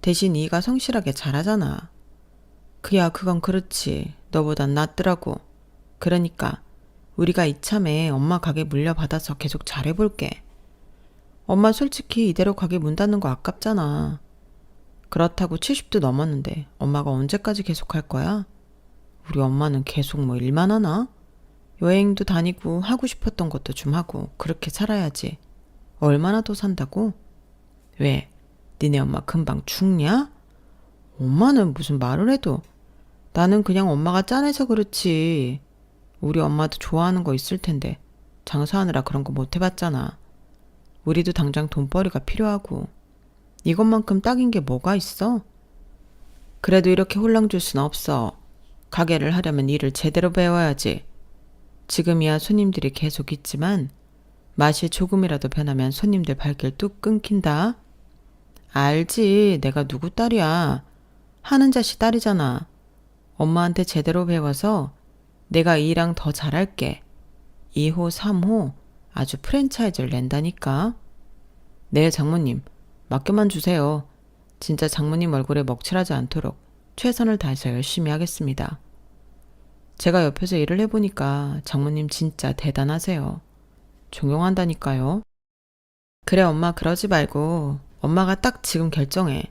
대신 네가 성실하게 잘하잖아. 그야 그건 그렇지. 너보단 낫더라고. 그러니까 우리가 이참에 엄마 가게 물려받아서 계속 잘해볼게. 엄마 솔직히 이대로 가게 문 닫는 거 아깝잖아. 그렇다고 70도 넘었는데 엄마가 언제까지 계속 할 거야? 우리 엄마는 계속 뭐 일만 하나? 여행도 다니고 하고 싶었던 것도 좀 하고 그렇게 살아야지. 얼마나 더 산다고? 왜? 니네 엄마 금방 죽냐? 엄마는 무슨 말을 해도 나는 그냥 엄마가 짠해서 그렇지. 우리 엄마도 좋아하는 거 있을 텐데 장사하느라 그런 거 못 해봤잖아. 우리도 당장 돈벌이가 필요하고 이것만큼 딱인 게 뭐가 있어? 그래도 이렇게 홀랑 줄 순 없어. 가게를 하려면 일을 제대로 배워야지. 지금이야 손님들이 계속 있지만 맛이 조금이라도 변하면 손님들 발길 뚝 끊긴다. 알지. 내가 누구 딸이야. 하는 자식 딸이잖아. 엄마한테 제대로 배워서 내가 2랑 더 잘할게. 2호, 3호 아주 프랜차이즈를 낸다니까. 네, 장모님. 맡겨만 주세요. 진짜 장모님 얼굴에 먹칠하지 않도록 최선을 다해서 열심히 하겠습니다. 제가 옆에서 일을 해보니까 장모님 진짜 대단하세요. 존경한다니까요. 그래, 엄마 그러지 말고 엄마가 딱 지금 결정해.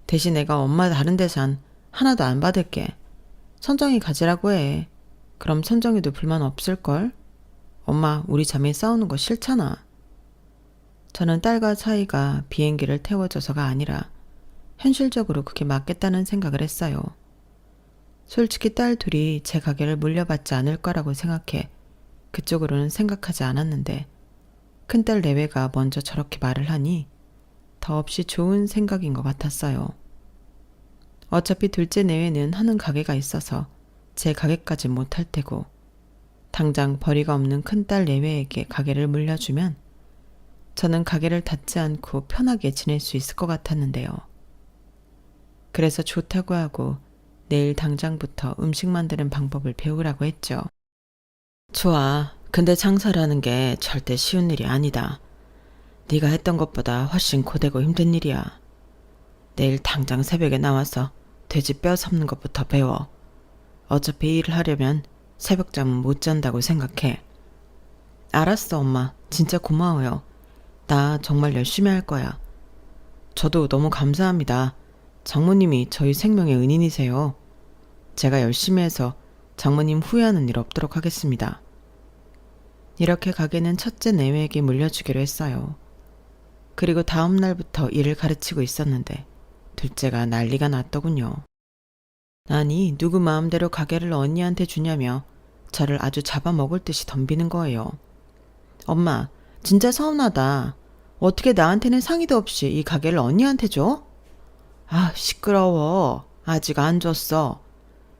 대신 내가 엄마 다른 데산 하나도 안 받을게. 선정이 가지라고 해. 그럼 선정이도 불만 없을걸? 엄마, 우리 자매 싸우는 거 싫잖아. 저는 딸과 사이가 비행기를 태워줘서가 아니라 현실적으로 그게 맞겠다는 생각을 했어요. 솔직히 딸 둘이 제 가게를 물려받지 않을 거라고 생각해 그쪽으로는 생각하지 않았는데 큰딸 내외가 먼저 저렇게 말을 하니 더없이 좋은 생각인 것 같았어요. 어차피 둘째 내외는 하는 가게가 있어서 제 가게까지 못할 테고 당장 벌이가 없는 큰딸 내외에게 가게를 물려주면 저는 가게를 닫지 않고 편하게 지낼 수 있을 것 같았는데요. 그래서 좋다고 하고 내일 당장부터 음식 만드는 방법을 배우라고 했죠. 좋아. 근데 장사라는 게 절대 쉬운 일이 아니다. 네가 했던 것보다 훨씬 고되고 힘든 일이야. 내일 당장 새벽에 나와서 돼지 뼈 섭는 것부터 배워. 어차피 일을 하려면 새벽잠은 못 잔다고 생각해. 알았어, 엄마. 진짜 고마워요. 나 정말 열심히 할 거야. 저도 너무 감사합니다. 장모님이 저희 생명의 은인이세요. 제가 열심히 해서 장모님 후회하는 일 없도록 하겠습니다. 이렇게 가게는 첫째 내외에게 물려주기로 했어요. 그리고 다음 날부터 일을 가르치고 있었는데 둘째가 난리가 났더군요. 아니, 누구 마음대로 가게를 언니한테 주냐며 저를 아주 잡아먹을 듯이 덤비는 거예요. 엄마, 진짜 서운하다. 어떻게 나한테는 상의도 없이 이 가게를 언니한테 줘? 아, 시끄러워. 아직 안 줬어.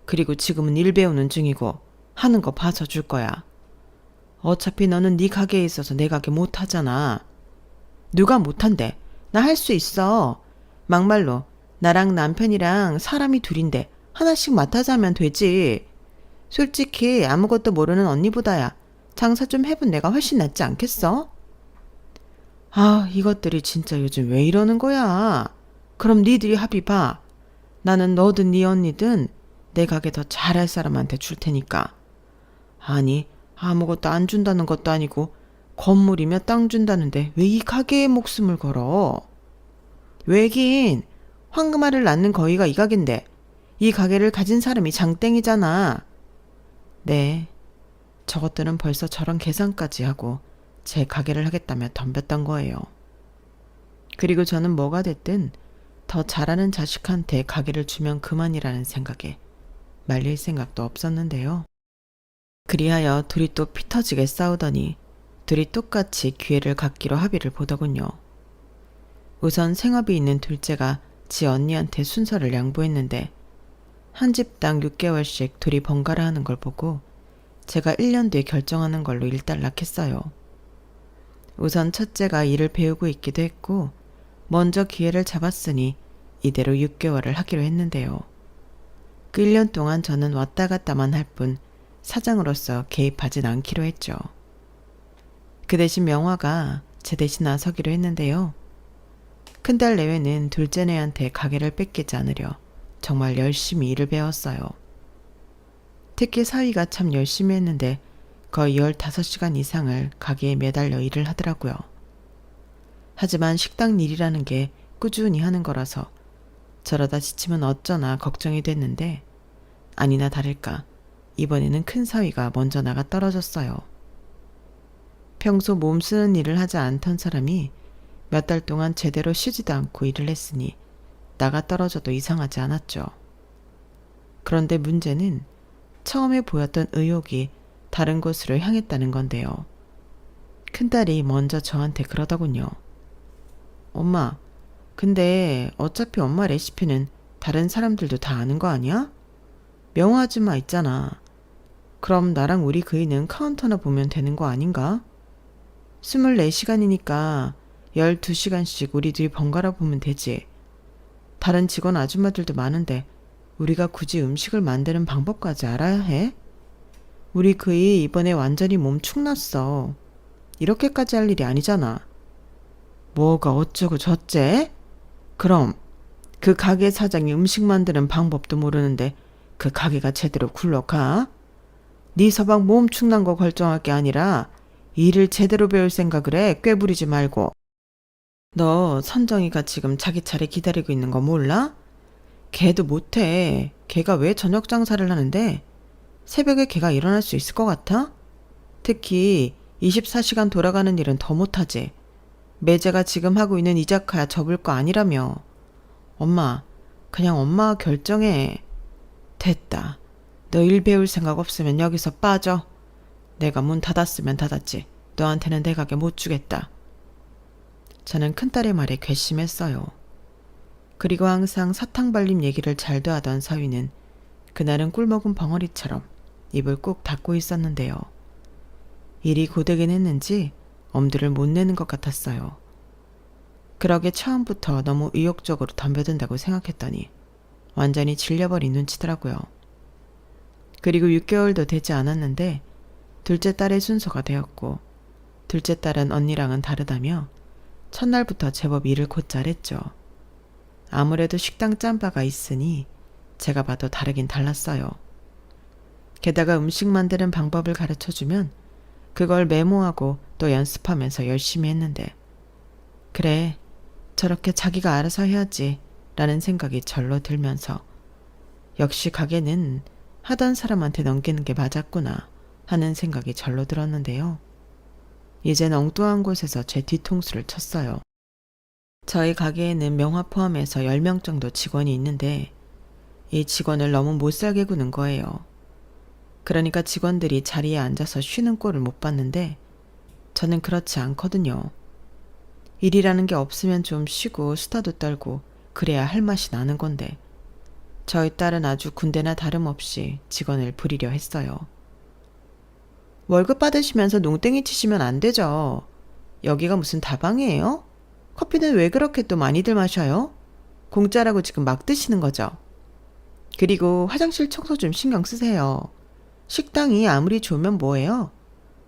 그리고 지금은 일 배우는 중이고 하는 거 봐서 줄 거야. 어차피 너는 네 가게에 있어서 내 가게 못 하잖아. 누가 못한대? 나 할 수 있어. 막말로 나랑 남편이랑 사람이 둘인데 하나씩 맡아서 하면 되지. 솔직히 아무것도 모르는 언니보다야 장사 좀 해본 내가 훨씬 낫지 않겠어? 아, 이것들이 진짜 요즘 왜 이러는 거야? 그럼 니들이 합의 봐. 나는 너든 네 언니든 내 가게 더 잘할 사람한테 줄 테니까. 아니, 아무것도 안 준다는 것도 아니고 건물이며 땅 준다는데 왜 이 가게에 목숨을 걸어? 왜긴 황금알을 낳는 거위가 이 가게인데 이 가게를 가진 사람이 장땡이잖아. 네, 저것들은 벌써 저런 계산까지 하고 제 가게를 하겠다며 덤볐던 거예요. 그리고 저는 뭐가 됐든 더 잘하는 자식한테 가게를 주면 그만이라는 생각에 말릴 생각도 없었는데요. 그리하여 둘이 또 피 터지게 싸우더니 둘이 똑같이 기회를 갖기로 합의를 보더군요. 우선 생업이 있는 둘째가 지 언니한테 순서를 양보했는데 한 집당 6개월씩 둘이 번갈아 하는 걸 보고 제가 1년 뒤에 결정하는 걸로 일단락했어요. 우선 첫째가 일을 배우고 있기도 했고 먼저 기회를 잡았으니 이대로 6개월을 하기로 했는데요. 그 1년 동안 저는 왔다 갔다만 할 뿐 사장으로서 개입하진 않기로 했죠. 그 대신 명화가 제 대신 나서기로 했는데요. 큰딸 내외는 둘째네한테 가게를 뺏기지 않으려 정말 열심히 일을 배웠어요. 특히 사위가 참 열심히 했는데 거의 15시간 이상을 가게에 매달려 일을 하더라고요. 하지만 식당 일이라는 게 꾸준히 하는 거라서 저러다 지치면 어쩌나 걱정이 됐는데 아니나 다를까 이번에는 큰 사위가 먼저 나가 떨어졌어요. 평소 몸 쓰는 일을 하지 않던 사람이 몇 달 동안 제대로 쉬지도 않고 일을 했으니 나가 떨어져도 이상하지 않았죠. 그런데 문제는 처음에 보였던 의욕이 다른 곳으로 향했다는 건데요. 큰딸이 먼저 저한테 그러더군요. 엄마, 근데 어차피 엄마 레시피는 다른 사람들도 다 아는 거 아니야? 명호 아줌마 있잖아. 그럼 나랑 우리 그이는 카운터나 보면 되는 거 아닌가? 24시간이니까 12시간씩 우리 둘이 번갈아 보면 되지. 다른 직원 아줌마들도 많은데 우리가 굳이 음식을 만드는 방법까지 알아야 해? 우리 그이 이번에 완전히 몸 축났어. 이렇게까지 할 일이 아니잖아. 뭐가 어쩌고 저째? 그럼 그 가게 사장이 음식 만드는 방법도 모르는데 그 가게가 제대로 굴러가? 네 서방 몸 축난 거 결정할 게 아니라 일을 제대로 배울 생각을 해. 꾀부리지 말고. 너 선정이가 지금 자기 차례 기다리고 있는 거 몰라? 걔도 못해. 걔가 왜 저녁 장사를 하는데 새벽에 걔가 일어날 수 있을 것 같아? 특히 24시간 돌아가는 일은 더 못하지. 매제가 지금 하고 있는 이자카야 접을 거 아니라며. 엄마, 그냥 엄마가 결정해. 됐다. 너 일 배울 생각 없으면 여기서 빠져. 내가 문 닫았으면 닫았지. 너한테는 내 가게 못 주겠다. 저는 큰딸의 말에 괘씸했어요. 그리고 항상 사탕 발림 얘기를 잘도 하던 사위는 그날은 꿀먹은 벙어리처럼 입을 꾹 닫고 있었는데요. 일이 고되긴 했는지 엄두를 못 내는 것 같았어요. 그러게 처음부터 너무 의욕적으로 덤벼든다고 생각했더니 완전히 질려버린 눈치더라고요. 그리고 6개월도 되지 않았는데 둘째 딸의 순서가 되었고 둘째 딸은 언니랑은 다르다며 첫날부터 제법 일을 곧잘 했죠. 아무래도 식당 짬바가 있으니 제가 봐도 다르긴 달랐어요. 게다가 음식 만드는 방법을 가르쳐주면 그걸 메모하고 또 연습하면서 열심히 했는데 그래, 저렇게 자기가 알아서 해야지 라는 생각이 절로 들면서 역시 가게는 하던 사람한테 넘기는 게 맞았구나 하는 생각이 절로 들었는데요. 이젠 엉뚱한 곳에서 제 뒤통수를 쳤어요. 저희 가게에는 명화 포함해서 10명 정도 직원이 있는데 이 직원을 너무 못살게 구는 거예요. 그러니까 직원들이 자리에 앉아서 쉬는 꼴을 못 봤는데 저는 그렇지 않거든요. 일이라는 게 없으면 좀 쉬고 수다도 떨고 그래야 할 맛이 나는 건데 저희 딸은 아주 군대나 다름없이 직원을 부리려 했어요. 월급 받으시면서 농땡이 치시면 안 되죠. 여기가 무슨 다방이에요? 커피는 왜 그렇게 또 많이들 마셔요? 공짜라고 지금 막 드시는 거죠. 그리고 화장실 청소 좀 신경 쓰세요. 식당이 아무리 좋으면 뭐예요?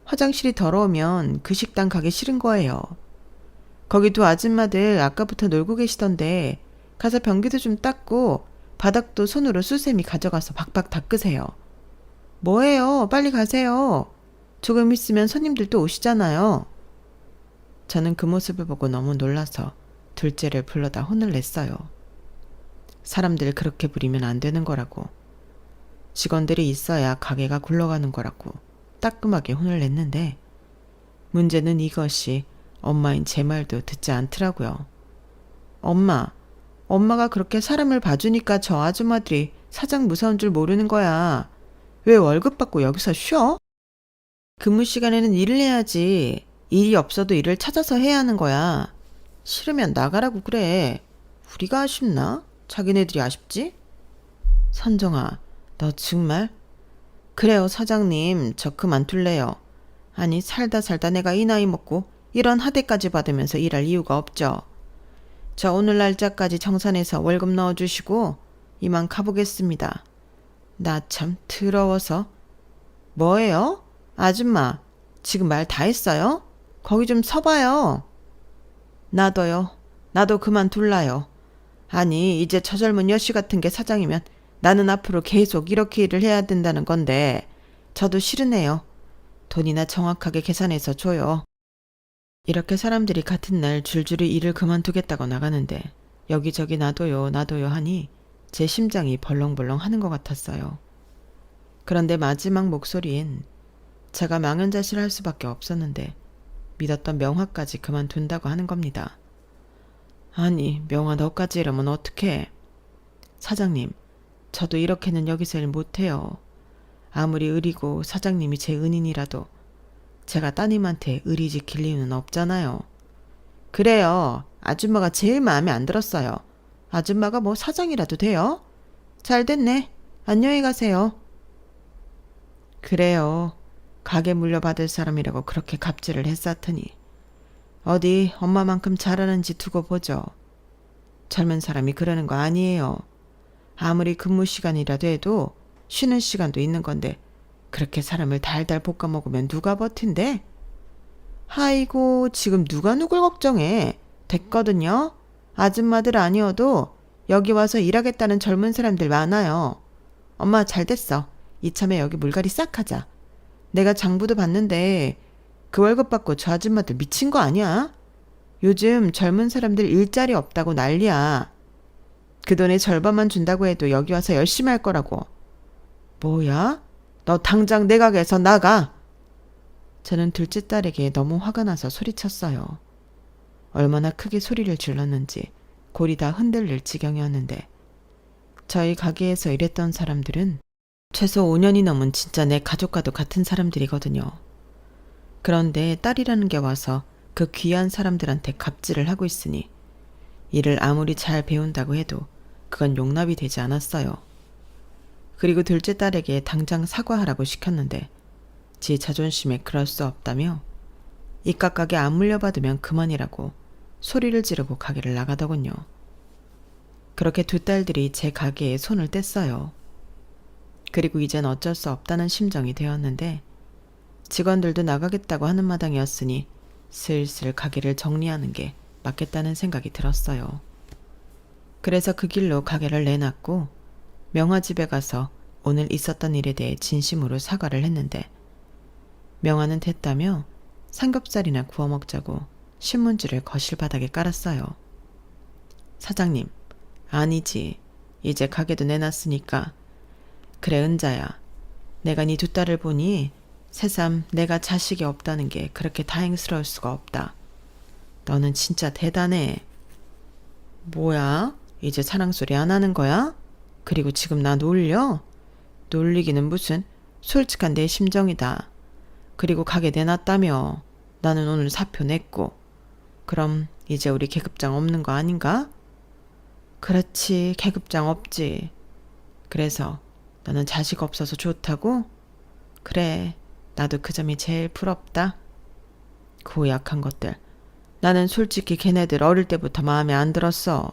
화장실이 더러우면 그 식당 가기 싫은 거예요. 거기 두 아줌마들 아까부터 놀고 계시던데 가서 변기도 좀 닦고 바닥도 손으로 수세미 가져가서 박박 닦으세요. 뭐예요? 빨리 가세요. 조금 있으면 손님들 또 오시잖아요. 저는 그 모습을 보고 너무 놀라서 둘째를 불러다 혼을 냈어요. 사람들 그렇게 부리면 안 되는 거라고. 직원들이 있어야 가게가 굴러가는 거라고 따끔하게 혼을 냈는데 문제는 이것이 엄마인 제 말도 듣지 않더라고요. 엄마가 그렇게 사람을 봐주니까 저 아줌마들이 사장 무서운 줄 모르는 거야. 왜 월급 받고 여기서 쉬어? 근무 시간에는 일을 해야지. 일이 없어도 일을 찾아서 해야 하는 거야. 싫으면 나가라고 그래. 우리가 아쉽나? 자기네들이 아쉽지? 선정아, 너 정말? 그래요 사장님, 저 그만둘래요. 아니 살다 내가 이 나이 먹고 이런 하대까지 받으면서 일할 이유가 없죠. 저 오늘 날짜까지 정산해서 월급 넣어주시고 이만 가보겠습니다. 나 참 더러워서. 뭐예요? 아줌마, 지금 말 다 했어요? 거기 좀 서봐요. 나도요. 나도 그만둘라요. 아니 이제 저 젊은 여씨 같은 게 사장이면 나는 앞으로 계속 이렇게 일을 해야 된다는 건데 저도 싫으네요. 돈이나 정확하게 계산해서 줘요. 이렇게 사람들이 같은 날 줄줄이 일을 그만두겠다고 나가는데 여기저기 놔둬요, 놔둬요 하니 제 심장이 벌렁벌렁 하는 것 같았어요. 그런데 마지막 목소리엔 제가 망연자실을 할 수밖에 없었는데 믿었던 명화까지 그만둔다고 하는 겁니다. 아니, 명화 너까지 이러면 어떡해. 사장님, 저도 이렇게는 여기서 일 못해요. 아무리 의리고 사장님이 제 은인이라도 제가 따님한테 의리 지킬 이유는 없잖아요. 그래요. 아줌마가 제일 마음에 안 들었어요. 아줌마가 뭐 사장이라도 돼요? 잘 됐네. 안녕히 가세요. 그래요. 가게 물려받을 사람이라고 그렇게 갑질을 했었더니 어디 엄마만큼 잘하는지 두고 보죠. 젊은 사람이 그러는 거 아니에요. 아무리 근무 시간이라도 해도 쉬는 시간도 있는 건데 그렇게 사람을 달달 볶아 먹으면 누가 버틴대? 아이고, 지금 누가 누굴 걱정해. 됐거든요. 아줌마들 아니어도 여기 와서 일하겠다는 젊은 사람들 많아요. 엄마 잘 됐어. 이참에 여기 물갈이 싹 하자. 내가 장부도 봤는데 그 월급 받고 저 아줌마들 미친 거 아니야? 요즘 젊은 사람들 일자리 없다고 난리야. 그 돈의 절반만 준다고 해도 여기 와서 열심히 할 거라고. 뭐야? 너 당장 내 가게에서 나가. 저는 둘째 딸에게 너무 화가 나서 소리쳤어요. 얼마나 크게 소리를 질렀는지 골이 다 흔들릴 지경이었는데 저희 가게에서 일했던 사람들은 최소 5년이 넘은 진짜 내 가족과도 같은 사람들이거든요. 그런데 딸이라는 게 와서 그 귀한 사람들한테 갑질을 하고 있으니 일을 아무리 잘 배운다고 해도 그건 용납이 되지 않았어요. 그리고 둘째 딸에게 당장 사과하라고 시켰는데 지 자존심에 그럴 수 없다며 이깟 가게 안 물려받으면 그만이라고 소리를 지르고 가게를 나가더군요. 그렇게 두 딸들이 제 가게에 손을 뗐어요. 그리고 이젠 어쩔 수 없다는 심정이 되었는데 직원들도 나가겠다고 하는 마당이었으니 슬슬 가게를 정리하는 게 맞겠다는 생각이 들었어요. 그래서 그 길로 가게를 내놨고 명화 집에 가서 오늘 있었던 일에 대해 진심으로 사과를 했는데 명화는 됐다며 삼겹살이나 구워 먹자고 신문지를 거실 바닥에 깔았어요. 사장님, 아니지. 이제 가게도 내놨으니까. 그래 은자야. 내가 네 두 딸을 보니 새삼 내가 자식이 없다는 게 그렇게 다행스러울 수가 없다. 너는 진짜 대단해. 뭐야? 이제 사랑소리 안 하는 거야? 그리고 지금 나 놀려? 놀리기는 무슨. 솔직한 내 심정이다. 그리고 가게 내놨다며. 나는 오늘 사표 냈고. 그럼 이제 우리 계급장 없는 거 아닌가? 그렇지, 계급장 없지. 그래서 너는 자식 없어서 좋다고? 그래, 나도 그 점이 제일 부럽다. 고약한 것들. 나는 솔직히 걔네들 어릴 때부터 마음에 안 들었어.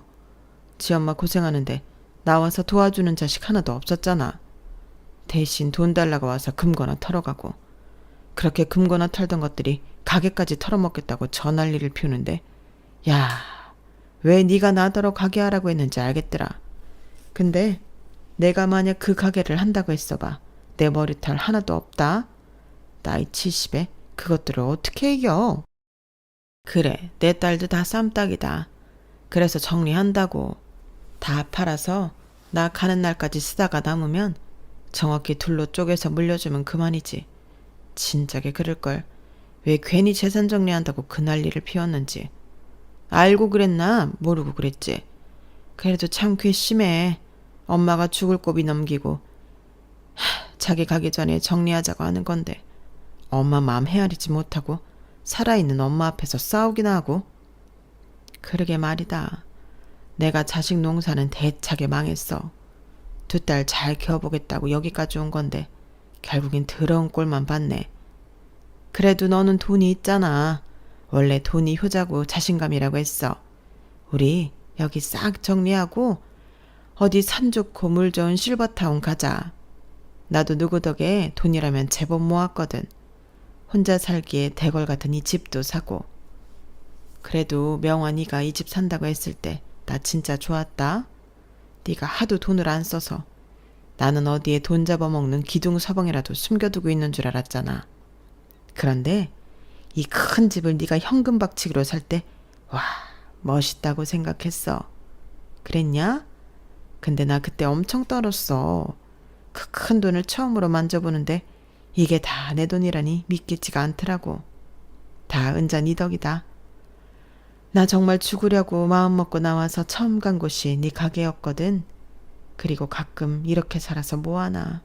지 엄마 고생하는데 나와서 도와주는 자식 하나도 없었잖아. 대신 돈 달라고 와서 금거나 털어가고. 그렇게 금거나 털던 것들이 가게까지 털어먹겠다고 저 난리를 피우는데 야, 왜 네가 나더러 가게 하라고 했는지 알겠더라. 근데 내가 만약 그 가게를 한다고 했어봐. 내 머리털 하나도 없다. 나이 70에 그것들을 어떻게 이겨? 그래, 내 딸도 다 쌈딱이다. 그래서 정리한다고. 다 팔아서 나 가는 날까지 쓰다가 남으면 정확히 둘로 쪼개서 물려주면 그만이지. 진작에 그럴걸. 왜 괜히 재산 정리한다고 그 난리를 피웠는지. 알고 그랬나? 모르고 그랬지. 그래도 참 괘씸해. 엄마가 죽을 고비 넘기고 자기 가기 전에 정리하자고 하는 건데 엄마 마음 헤아리지 못하고 살아있는 엄마 앞에서 싸우기나 하고. 그러게 말이다. 내가 자식 농사는 대차게 망했어. 두 딸 잘 키워보겠다고 여기까지 온 건데 결국엔 더러운 꼴만 봤네. 그래도 너는 돈이 있잖아. 원래 돈이 효자고 자신감이라고 했어. 우리 여기 싹 정리하고 어디 산 좋고 물 좋은 실버타운 가자. 나도 누구 덕에 돈이라면 제법 모았거든. 혼자 살기에 대궐 같은 이 집도 사고. 그래도 명화 네가 이 집 산다고 했을 때 나 진짜 좋았다. 네가 하도 돈을 안 써서 나는 어디에 돈 잡아먹는 기둥서방이라도 숨겨두고 있는 줄 알았잖아. 그런데 이 큰 집을 네가 현금 박치기로 살 때 와, 멋있다고 생각했어. 그랬냐? 근데 나 그때 엄청 떨었어. 그 큰 돈을 처음으로 만져보는데 이게 다 내 돈이라니 믿기지가 않더라고. 다 은자 네 덕이다. 나 정말 죽으려고 마음먹고 나와서 처음 간 곳이 네 가게였거든. 그리고 가끔 이렇게 살아서 뭐하나.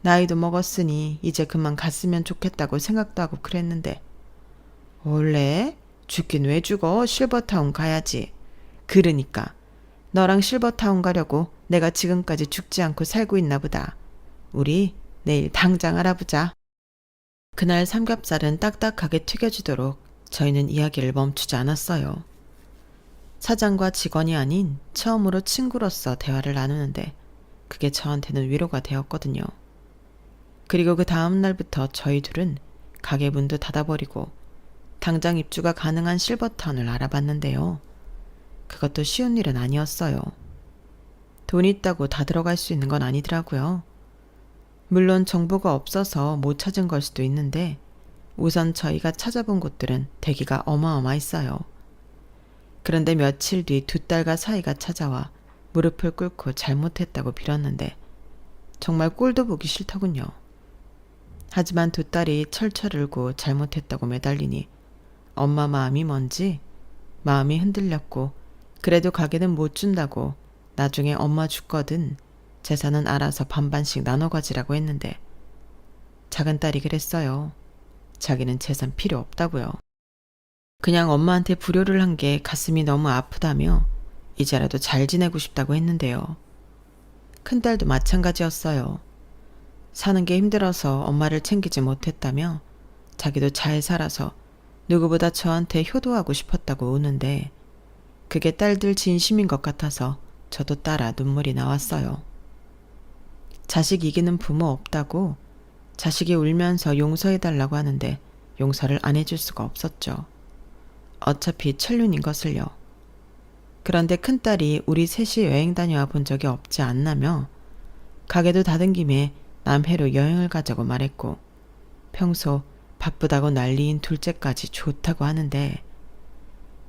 나이도 먹었으니 이제 그만 갔으면 좋겠다고 생각도 하고 그랬는데. 원래? 죽긴 왜 죽어? 실버타운 가야지. 그러니까 너랑 실버타운 가려고 내가 지금까지 죽지 않고 살고 있나 보다. 우리 내일 당장 알아보자. 그날 삼겹살은 딱딱하게 튀겨지도록 저희는 이야기를 멈추지 않았어요. 사장과 직원이 아닌 처음으로 친구로서 대화를 나누는데 그게 저한테는 위로가 되었거든요. 그리고 그 다음 날부터 저희 둘은 가게 문도 닫아버리고 당장 입주가 가능한 실버타운을 알아봤는데요. 그것도 쉬운 일은 아니었어요. 돈 있다고 다 들어갈 수 있는 건 아니더라고요. 물론 정보가 없어서 못 찾은 걸 수도 있는데 우선 저희가 찾아본 곳들은 대기가 어마어마했어요. 그런데 며칠 뒤 두 딸과 사이가 찾아와 무릎을 꿇고 잘못했다고 빌었는데 정말 꼴도 보기 싫더군요. 하지만 두 딸이 철철 울고 잘못했다고 매달리니 엄마 마음이 뭔지 마음이 흔들렸고 그래도 가게는 못 준다고 나중에 엄마 죽거든 재산은 알아서 반반씩 나눠 가지라고 했는데 작은 딸이 그랬어요. 자기는 재산 필요 없다고요. 그냥 엄마한테 불효를 한 게 가슴이 너무 아프다며 이제라도 잘 지내고 싶다고 했는데요. 큰딸도 마찬가지였어요. 사는 게 힘들어서 엄마를 챙기지 못했다며 자기도 잘 살아서 누구보다 저한테 효도하고 싶었다고 우는데 그게 딸들 진심인 것 같아서 저도 따라 눈물이 나왔어요. 자식 이기는 부모 없다고 자식이 울면서 용서해달라고 하는데 용서를 안 해줄 수가 없었죠. 어차피 천륜인 것을요. 그런데 큰딸이 우리 셋이 여행 다녀와 본 적이 없지 않나며 가게도 닫은 김에 남해로 여행을 가자고 말했고 평소 바쁘다고 난리인 둘째까지 좋다고 하는데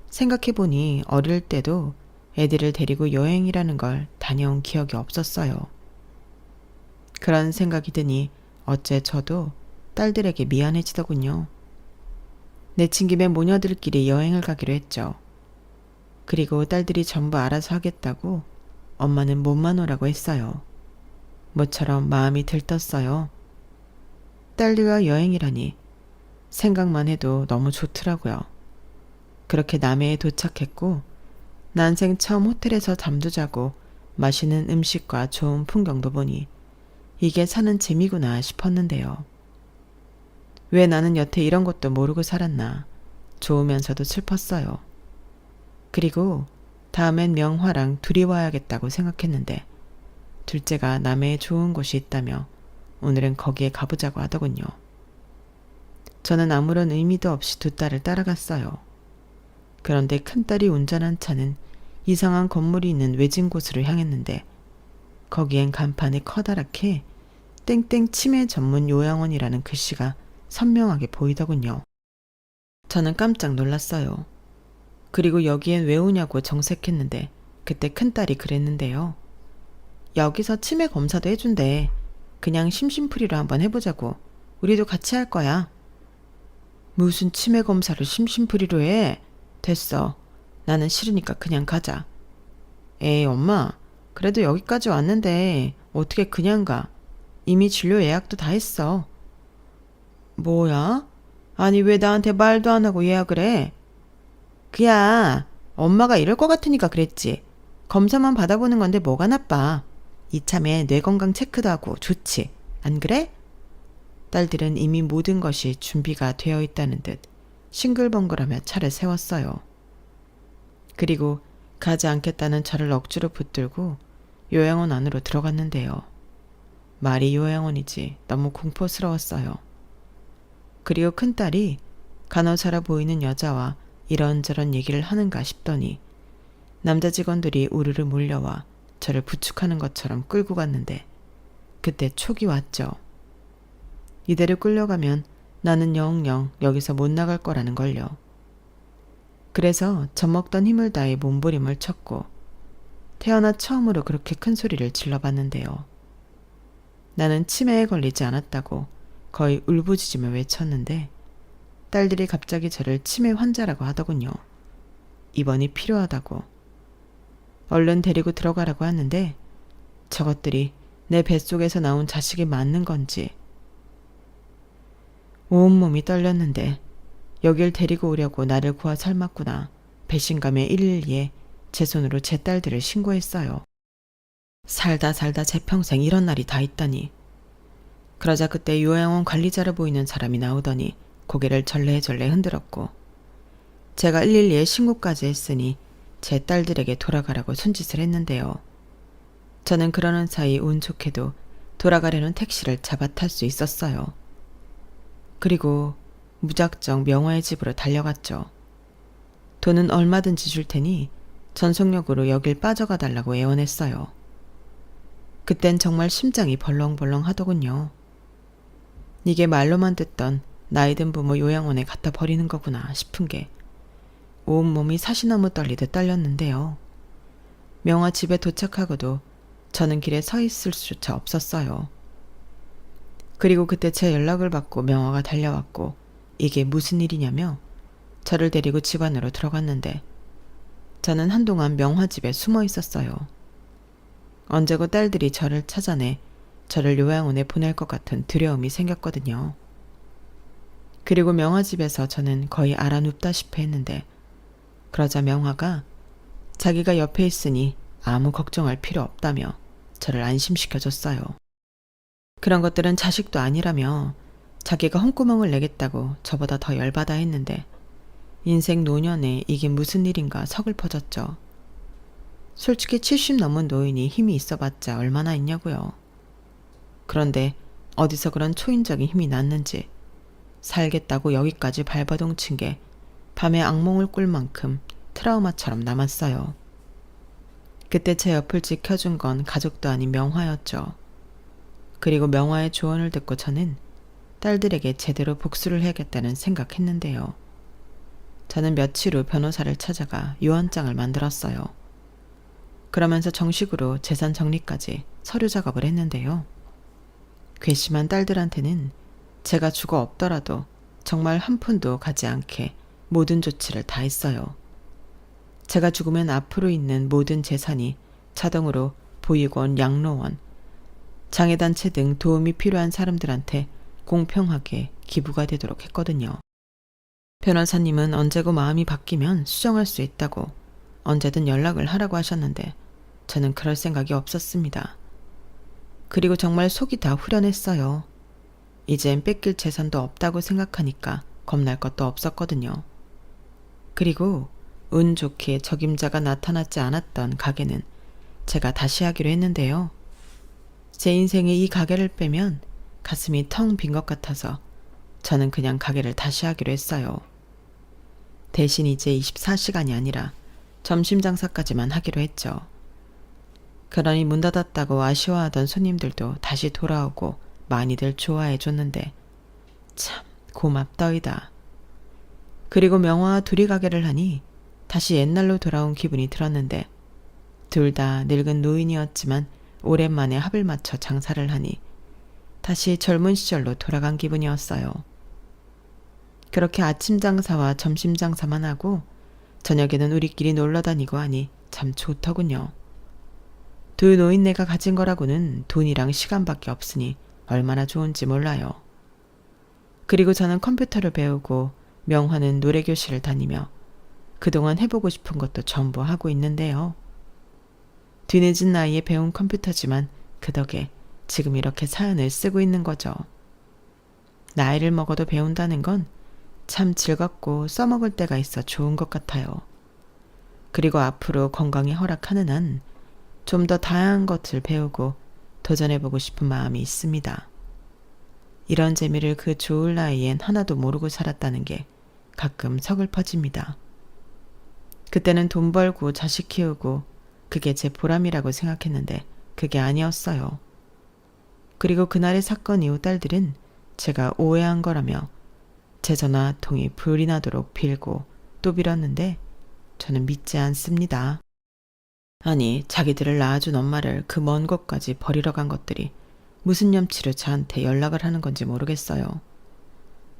생각해보니 어릴 때도 애들을 데리고 여행이라는 걸 다녀온 기억이 없었어요. 그런 생각이 드니 어째 저도 딸들에게 미안해지더군요. 내친 김에 모녀들끼리 여행을 가기로 했죠. 그리고 딸들이 전부 알아서 하겠다고 엄마는 몸만 오라고 했어요. 모처럼 마음이 들떴어요. 딸들과 여행이라니 생각만 해도 너무 좋더라고요. 그렇게 남해에 도착했고 난생 처음 호텔에서 잠도 자고 맛있는 음식과 좋은 풍경도 보니 이게 사는 재미구나 싶었는데요. 왜 나는 여태 이런 것도 모르고 살았나 좋으면서도 슬펐어요. 그리고 다음엔 명화랑 둘이 와야겠다고 생각했는데 둘째가 남해에 좋은 곳이 있다며 오늘은 거기에 가보자고 하더군요. 저는 아무런 의미도 없이 두 딸을 따라갔어요. 그런데 큰딸이 운전한 차는 이상한 건물이 있는 외진 곳으로 향했는데 거기엔 간판에 커다랗게 땡땡 치매 전문 요양원이라는 글씨가 선명하게 보이더군요. 저는 깜짝 놀랐어요. 그리고 여기엔 왜 오냐고 정색했는데 그때 큰딸이 그랬는데요. 여기서 치매 검사도 해준대. 그냥 심심풀이로 한번 해보자고. 우리도 같이 할 거야. 무슨 치매 검사를 심심풀이로 해? 됐어. 나는 싫으니까 그냥 가자. 에이 엄마, 그래도 여기까지 왔는데 어떻게 그냥 가? 이미 진료 예약도 다 했어. 뭐야? 아니 왜 나한테 말도 안 하고 예약을 해? 그야 엄마가 이럴 것 같으니까 그랬지. 검사만 받아보는 건데 뭐가 나빠. 이참에 뇌 건강 체크도 하고 좋지. 안 그래? 딸들은 이미 모든 것이 준비가 되어 있다는 듯 싱글벙글하며 차를 세웠어요. 그리고 가지 않겠다는 저를 억지로 붙들고 요양원 안으로 들어갔는데요. 말이 요양원이지 너무 공포스러웠어요. 그리고 큰딸이 간호사라 보이는 여자와 이런저런 얘기를 하는가 싶더니 남자 직원들이 우르르 몰려와 저를 부축하는 것처럼 끌고 갔는데 그때 촉이 왔죠. 이대로 끌려가면 나는 영영 여기서 못 나갈 거라는 걸요. 그래서 젖먹던 힘을 다해 몸부림을 쳤고 태어나 처음으로 그렇게 큰 소리를 질러봤는데요. 나는 치매에 걸리지 않았다고 거의 울부짖으며 외쳤는데 딸들이 갑자기 저를 치매 환자라고 하더군요. 입원이 필요하다고. 얼른 데리고 들어가라고 하는데 저것들이 내 뱃속에서 나온 자식이 맞는 건지 온몸이 떨렸는데 여길 데리고 오려고 나를 구워 삶았구나. 배신감에 112에 제 손으로 제 딸들을 신고했어요. 살다 제 평생 이런 날이 다 있다니. 그러자 그때 요양원 관리자로 보이는 사람이 나오더니 고개를 절레절레 흔들었고 제가 112에 신고까지 했으니 제 딸들에게 돌아가라고 손짓을 했는데요. 저는 그러는 사이 운 좋게도 돌아가려는 택시를 잡아 탈 수 있었어요. 그리고 무작정 명화의 집으로 달려갔죠. 돈은 얼마든지 줄 테니 전속력으로 여길 빠져가 달라고 애원했어요. 그땐 정말 심장이 벌렁벌렁 하더군요. 이게 말로만 듣던 나이든 부모 요양원에 갖다 버리는 거구나 싶은 게 온몸이 사시나무 떨리듯 떨렸는데요. 명화 집에 도착하고도 저는 길에 서 있을 수조차 없었어요. 그리고 그때 제 연락을 받고 명화가 달려왔고 이게 무슨 일이냐며 저를 데리고 집 안으로 들어갔는데 저는 한동안 명화 집에 숨어 있었어요. 언제고 딸들이 저를 찾아내 저를 요양원에 보낼 것 같은 두려움이 생겼거든요. 그리고 명화 집에서 저는 거의 알아눕다시피 했는데 그러자 명화가 자기가 옆에 있으니 아무 걱정할 필요 없다며 저를 안심시켜줬어요. 그런 것들은 자식도 아니라며 자기가 홍구멍을 내겠다고 저보다 더 열받아 했는데 인생 노년에 이게 무슨 일인가 서글퍼졌죠. 솔직히 70 넘은 노인이 힘이 있어봤자 얼마나 있냐고요. 그런데 어디서 그런 초인적인 힘이 났는지 살겠다고 여기까지 발버둥 친 게 밤에 악몽을 꿀 만큼 트라우마처럼 남았어요. 그때 제 옆을 지켜준 건 가족도 아닌 명화였죠. 그리고 명화의 조언을 듣고 저는 딸들에게 제대로 복수를 해야겠다는 생각했는데요. 저는 며칠 후 변호사를 찾아가 유언장을 만들었어요. 그러면서 정식으로 재산 정리까지 서류 작업을 했는데요. 괘씸한 딸들한테는 제가 죽어 없더라도 정말 한 푼도 가지 않게 모든 조치를 다 했어요. 제가 죽으면 앞으로 있는 모든 재산이 자동으로 보육원, 양로원, 장애단체 등 도움이 필요한 사람들한테 공평하게 기부가 되도록 했거든요. 변호사님은 언제고 마음이 바뀌면 수정할 수 있다고 언제든 연락을 하라고 하셨는데 저는 그럴 생각이 없었습니다. 그리고 정말 속이 다 후련했어요. 이젠 뺏길 재산도 없다고 생각하니까 겁날 것도 없었거든요. 그리고 운 좋게 적임자가 나타나지 않았던 가게는 제가 다시 하기로 했는데요. 제 인생에 이 가게를 빼면 가슴이 텅 빈 것 같아서 저는 그냥 가게를 다시 하기로 했어요. 대신 이제 24시간이 아니라 점심 장사까지만 하기로 했죠. 그러니 문 닫았다고 아쉬워하던 손님들도 다시 돌아오고 많이들 좋아해 줬는데 참 고맙더이다. 그리고 명화와 둘이 가게를 하니 다시 옛날로 돌아온 기분이 들었는데 둘 다 늙은 노인이었지만 오랜만에 합을 맞춰 장사를 하니 다시 젊은 시절로 돌아간 기분이었어요. 그렇게 아침 장사와 점심 장사만 하고 저녁에는 우리끼리 놀러 다니고 하니 참 좋더군요. 두 노인네가 가진 거라고는 돈이랑 시간밖에 없으니 얼마나 좋은지 몰라요. 그리고 저는 컴퓨터를 배우고 명화는 노래교실을 다니며 그동안 해보고 싶은 것도 전부 하고 있는데요. 뒤늦은 나이에 배운 컴퓨터지만 그 덕에 지금 이렇게 사연을 쓰고 있는 거죠. 나이를 먹어도 배운다는 건 참 즐겁고 써먹을 때가 있어 좋은 것 같아요. 그리고 앞으로 건강이 허락하는 한 좀 더 다양한 것을 배우고 도전해보고 싶은 마음이 있습니다. 이런 재미를 그 좋을 나이엔 하나도 모르고 살았다는 게 가끔 서글퍼집니다. 그때는 돈 벌고 자식 키우고 그게 제 보람이라고 생각했는데 그게 아니었어요. 그리고 그날의 사건 이후 딸들은 제가 오해한 거라며 제 전화통이 불이 나도록 빌고 또 빌었는데 저는 믿지 않습니다. 아니, 자기들을 낳아준 엄마를 그 먼 곳까지 버리러 간 것들이 무슨 염치로 저한테 연락을 하는 건지 모르겠어요.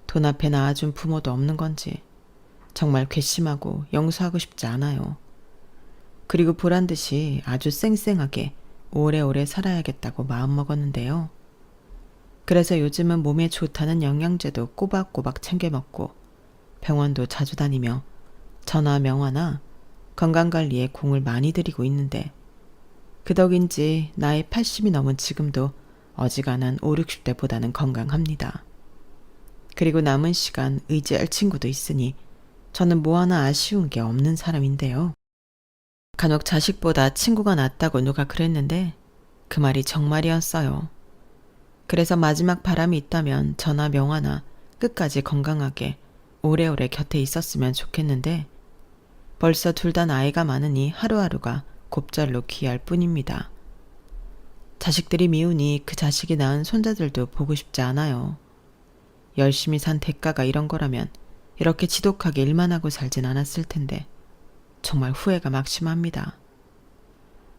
돈 앞에 낳아준 부모도 없는 건지 정말 괘씸하고 용서하고 싶지 않아요. 그리고 보란듯이 아주 쌩쌩하게 오래오래 살아야겠다고 마음먹었는데요. 그래서 요즘은 몸에 좋다는 영양제도 꼬박꼬박 챙겨 먹고 병원도 자주 다니며 전화 명화나 건강관리에 공을 많이 들이고 있는데 그 덕인지 나이 80이 넘은 지금도 어지간한 5, 60대보다는 건강합니다. 그리고 남은 시간 의지할 친구도 있으니 저는 뭐 하나 아쉬운 게 없는 사람인데요. 간혹 자식보다 친구가 낫다고 누가 그랬는데 그 말이 정말이었어요. 그래서 마지막 바람이 있다면 저나 명화나 끝까지 건강하게 오래오래 곁에 있었으면 좋겠는데 벌써 둘 다 나이가 많으니 하루하루가 곱절로 귀할 뿐입니다. 자식들이 미우니 그 자식이 낳은 손자들도 보고 싶지 않아요. 열심히 산 대가가 이런 거라면 이렇게 지독하게 일만 하고 살진 않았을 텐데 정말 후회가 막심합니다.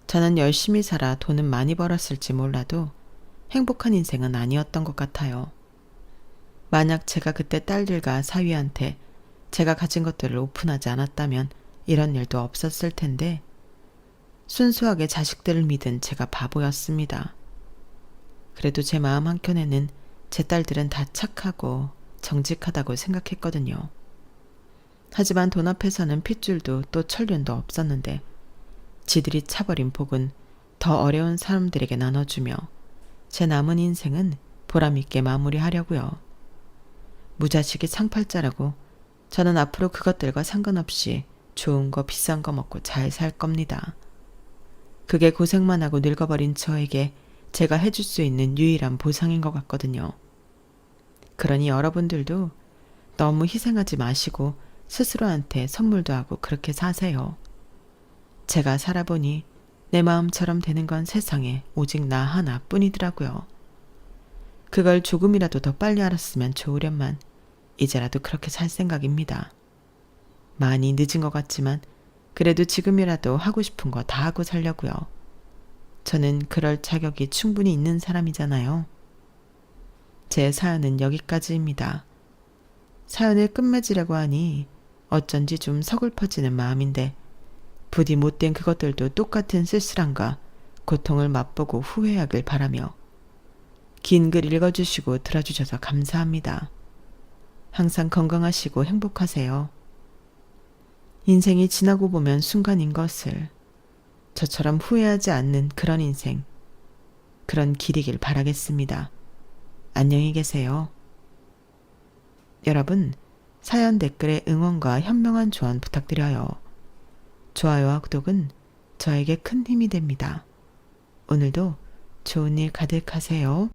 저는 열심히 살아 돈은 많이 벌었을지 몰라도 행복한 인생은 아니었던 것 같아요. 만약 제가 그때 딸들과 사위한테 제가 가진 것들을 오픈하지 않았다면 이런 일도 없었을 텐데 순수하게 자식들을 믿은 제가 바보였습니다. 그래도 제 마음 한켠에는 제 딸들은 다 착하고 정직하다고 생각했거든요. 하지만 돈 앞에서는 핏줄도 또 천륜도 없었는데 지들이 차버린 복은 더 어려운 사람들에게 나눠주며 제 남은 인생은 보람있게 마무리하려고요. 무자식이 상팔자라고 저는 앞으로 그것들과 상관없이 좋은 거 비싼 거 먹고 잘 살 겁니다. 그게 고생만 하고 늙어버린 저에게 제가 해줄 수 있는 유일한 보상인 것 같거든요. 그러니 여러분들도 너무 희생하지 마시고 스스로한테 선물도 하고 그렇게 사세요. 제가 살아보니 내 마음처럼 되는 건 세상에 오직 나 하나뿐이더라고요. 그걸 조금이라도 더 빨리 알았으면 좋으련만 이제라도 그렇게 살 생각입니다. 많이 늦은 것 같지만 그래도 지금이라도 하고 싶은 거 다 하고 살려고요. 저는 그럴 자격이 충분히 있는 사람이잖아요. 제 사연은 여기까지입니다. 사연을 끝맺으려고 하니 어쩐지 좀 서글퍼지는 마음인데 부디 못된 그것들도 똑같은 쓸쓸함과 고통을 맛보고 후회하길 바라며 긴 글 읽어주시고 들어주셔서 감사합니다. 항상 건강하시고 행복하세요. 인생이 지나고 보면 순간인 것을 저처럼 후회하지 않는 그런 인생, 그런 길이길 바라겠습니다. 안녕히 계세요. 여러분, 사연 댓글에 응원과 현명한 조언 부탁드려요. 좋아요와 구독은 저에게 큰 힘이 됩니다. 오늘도 좋은 일 가득하세요.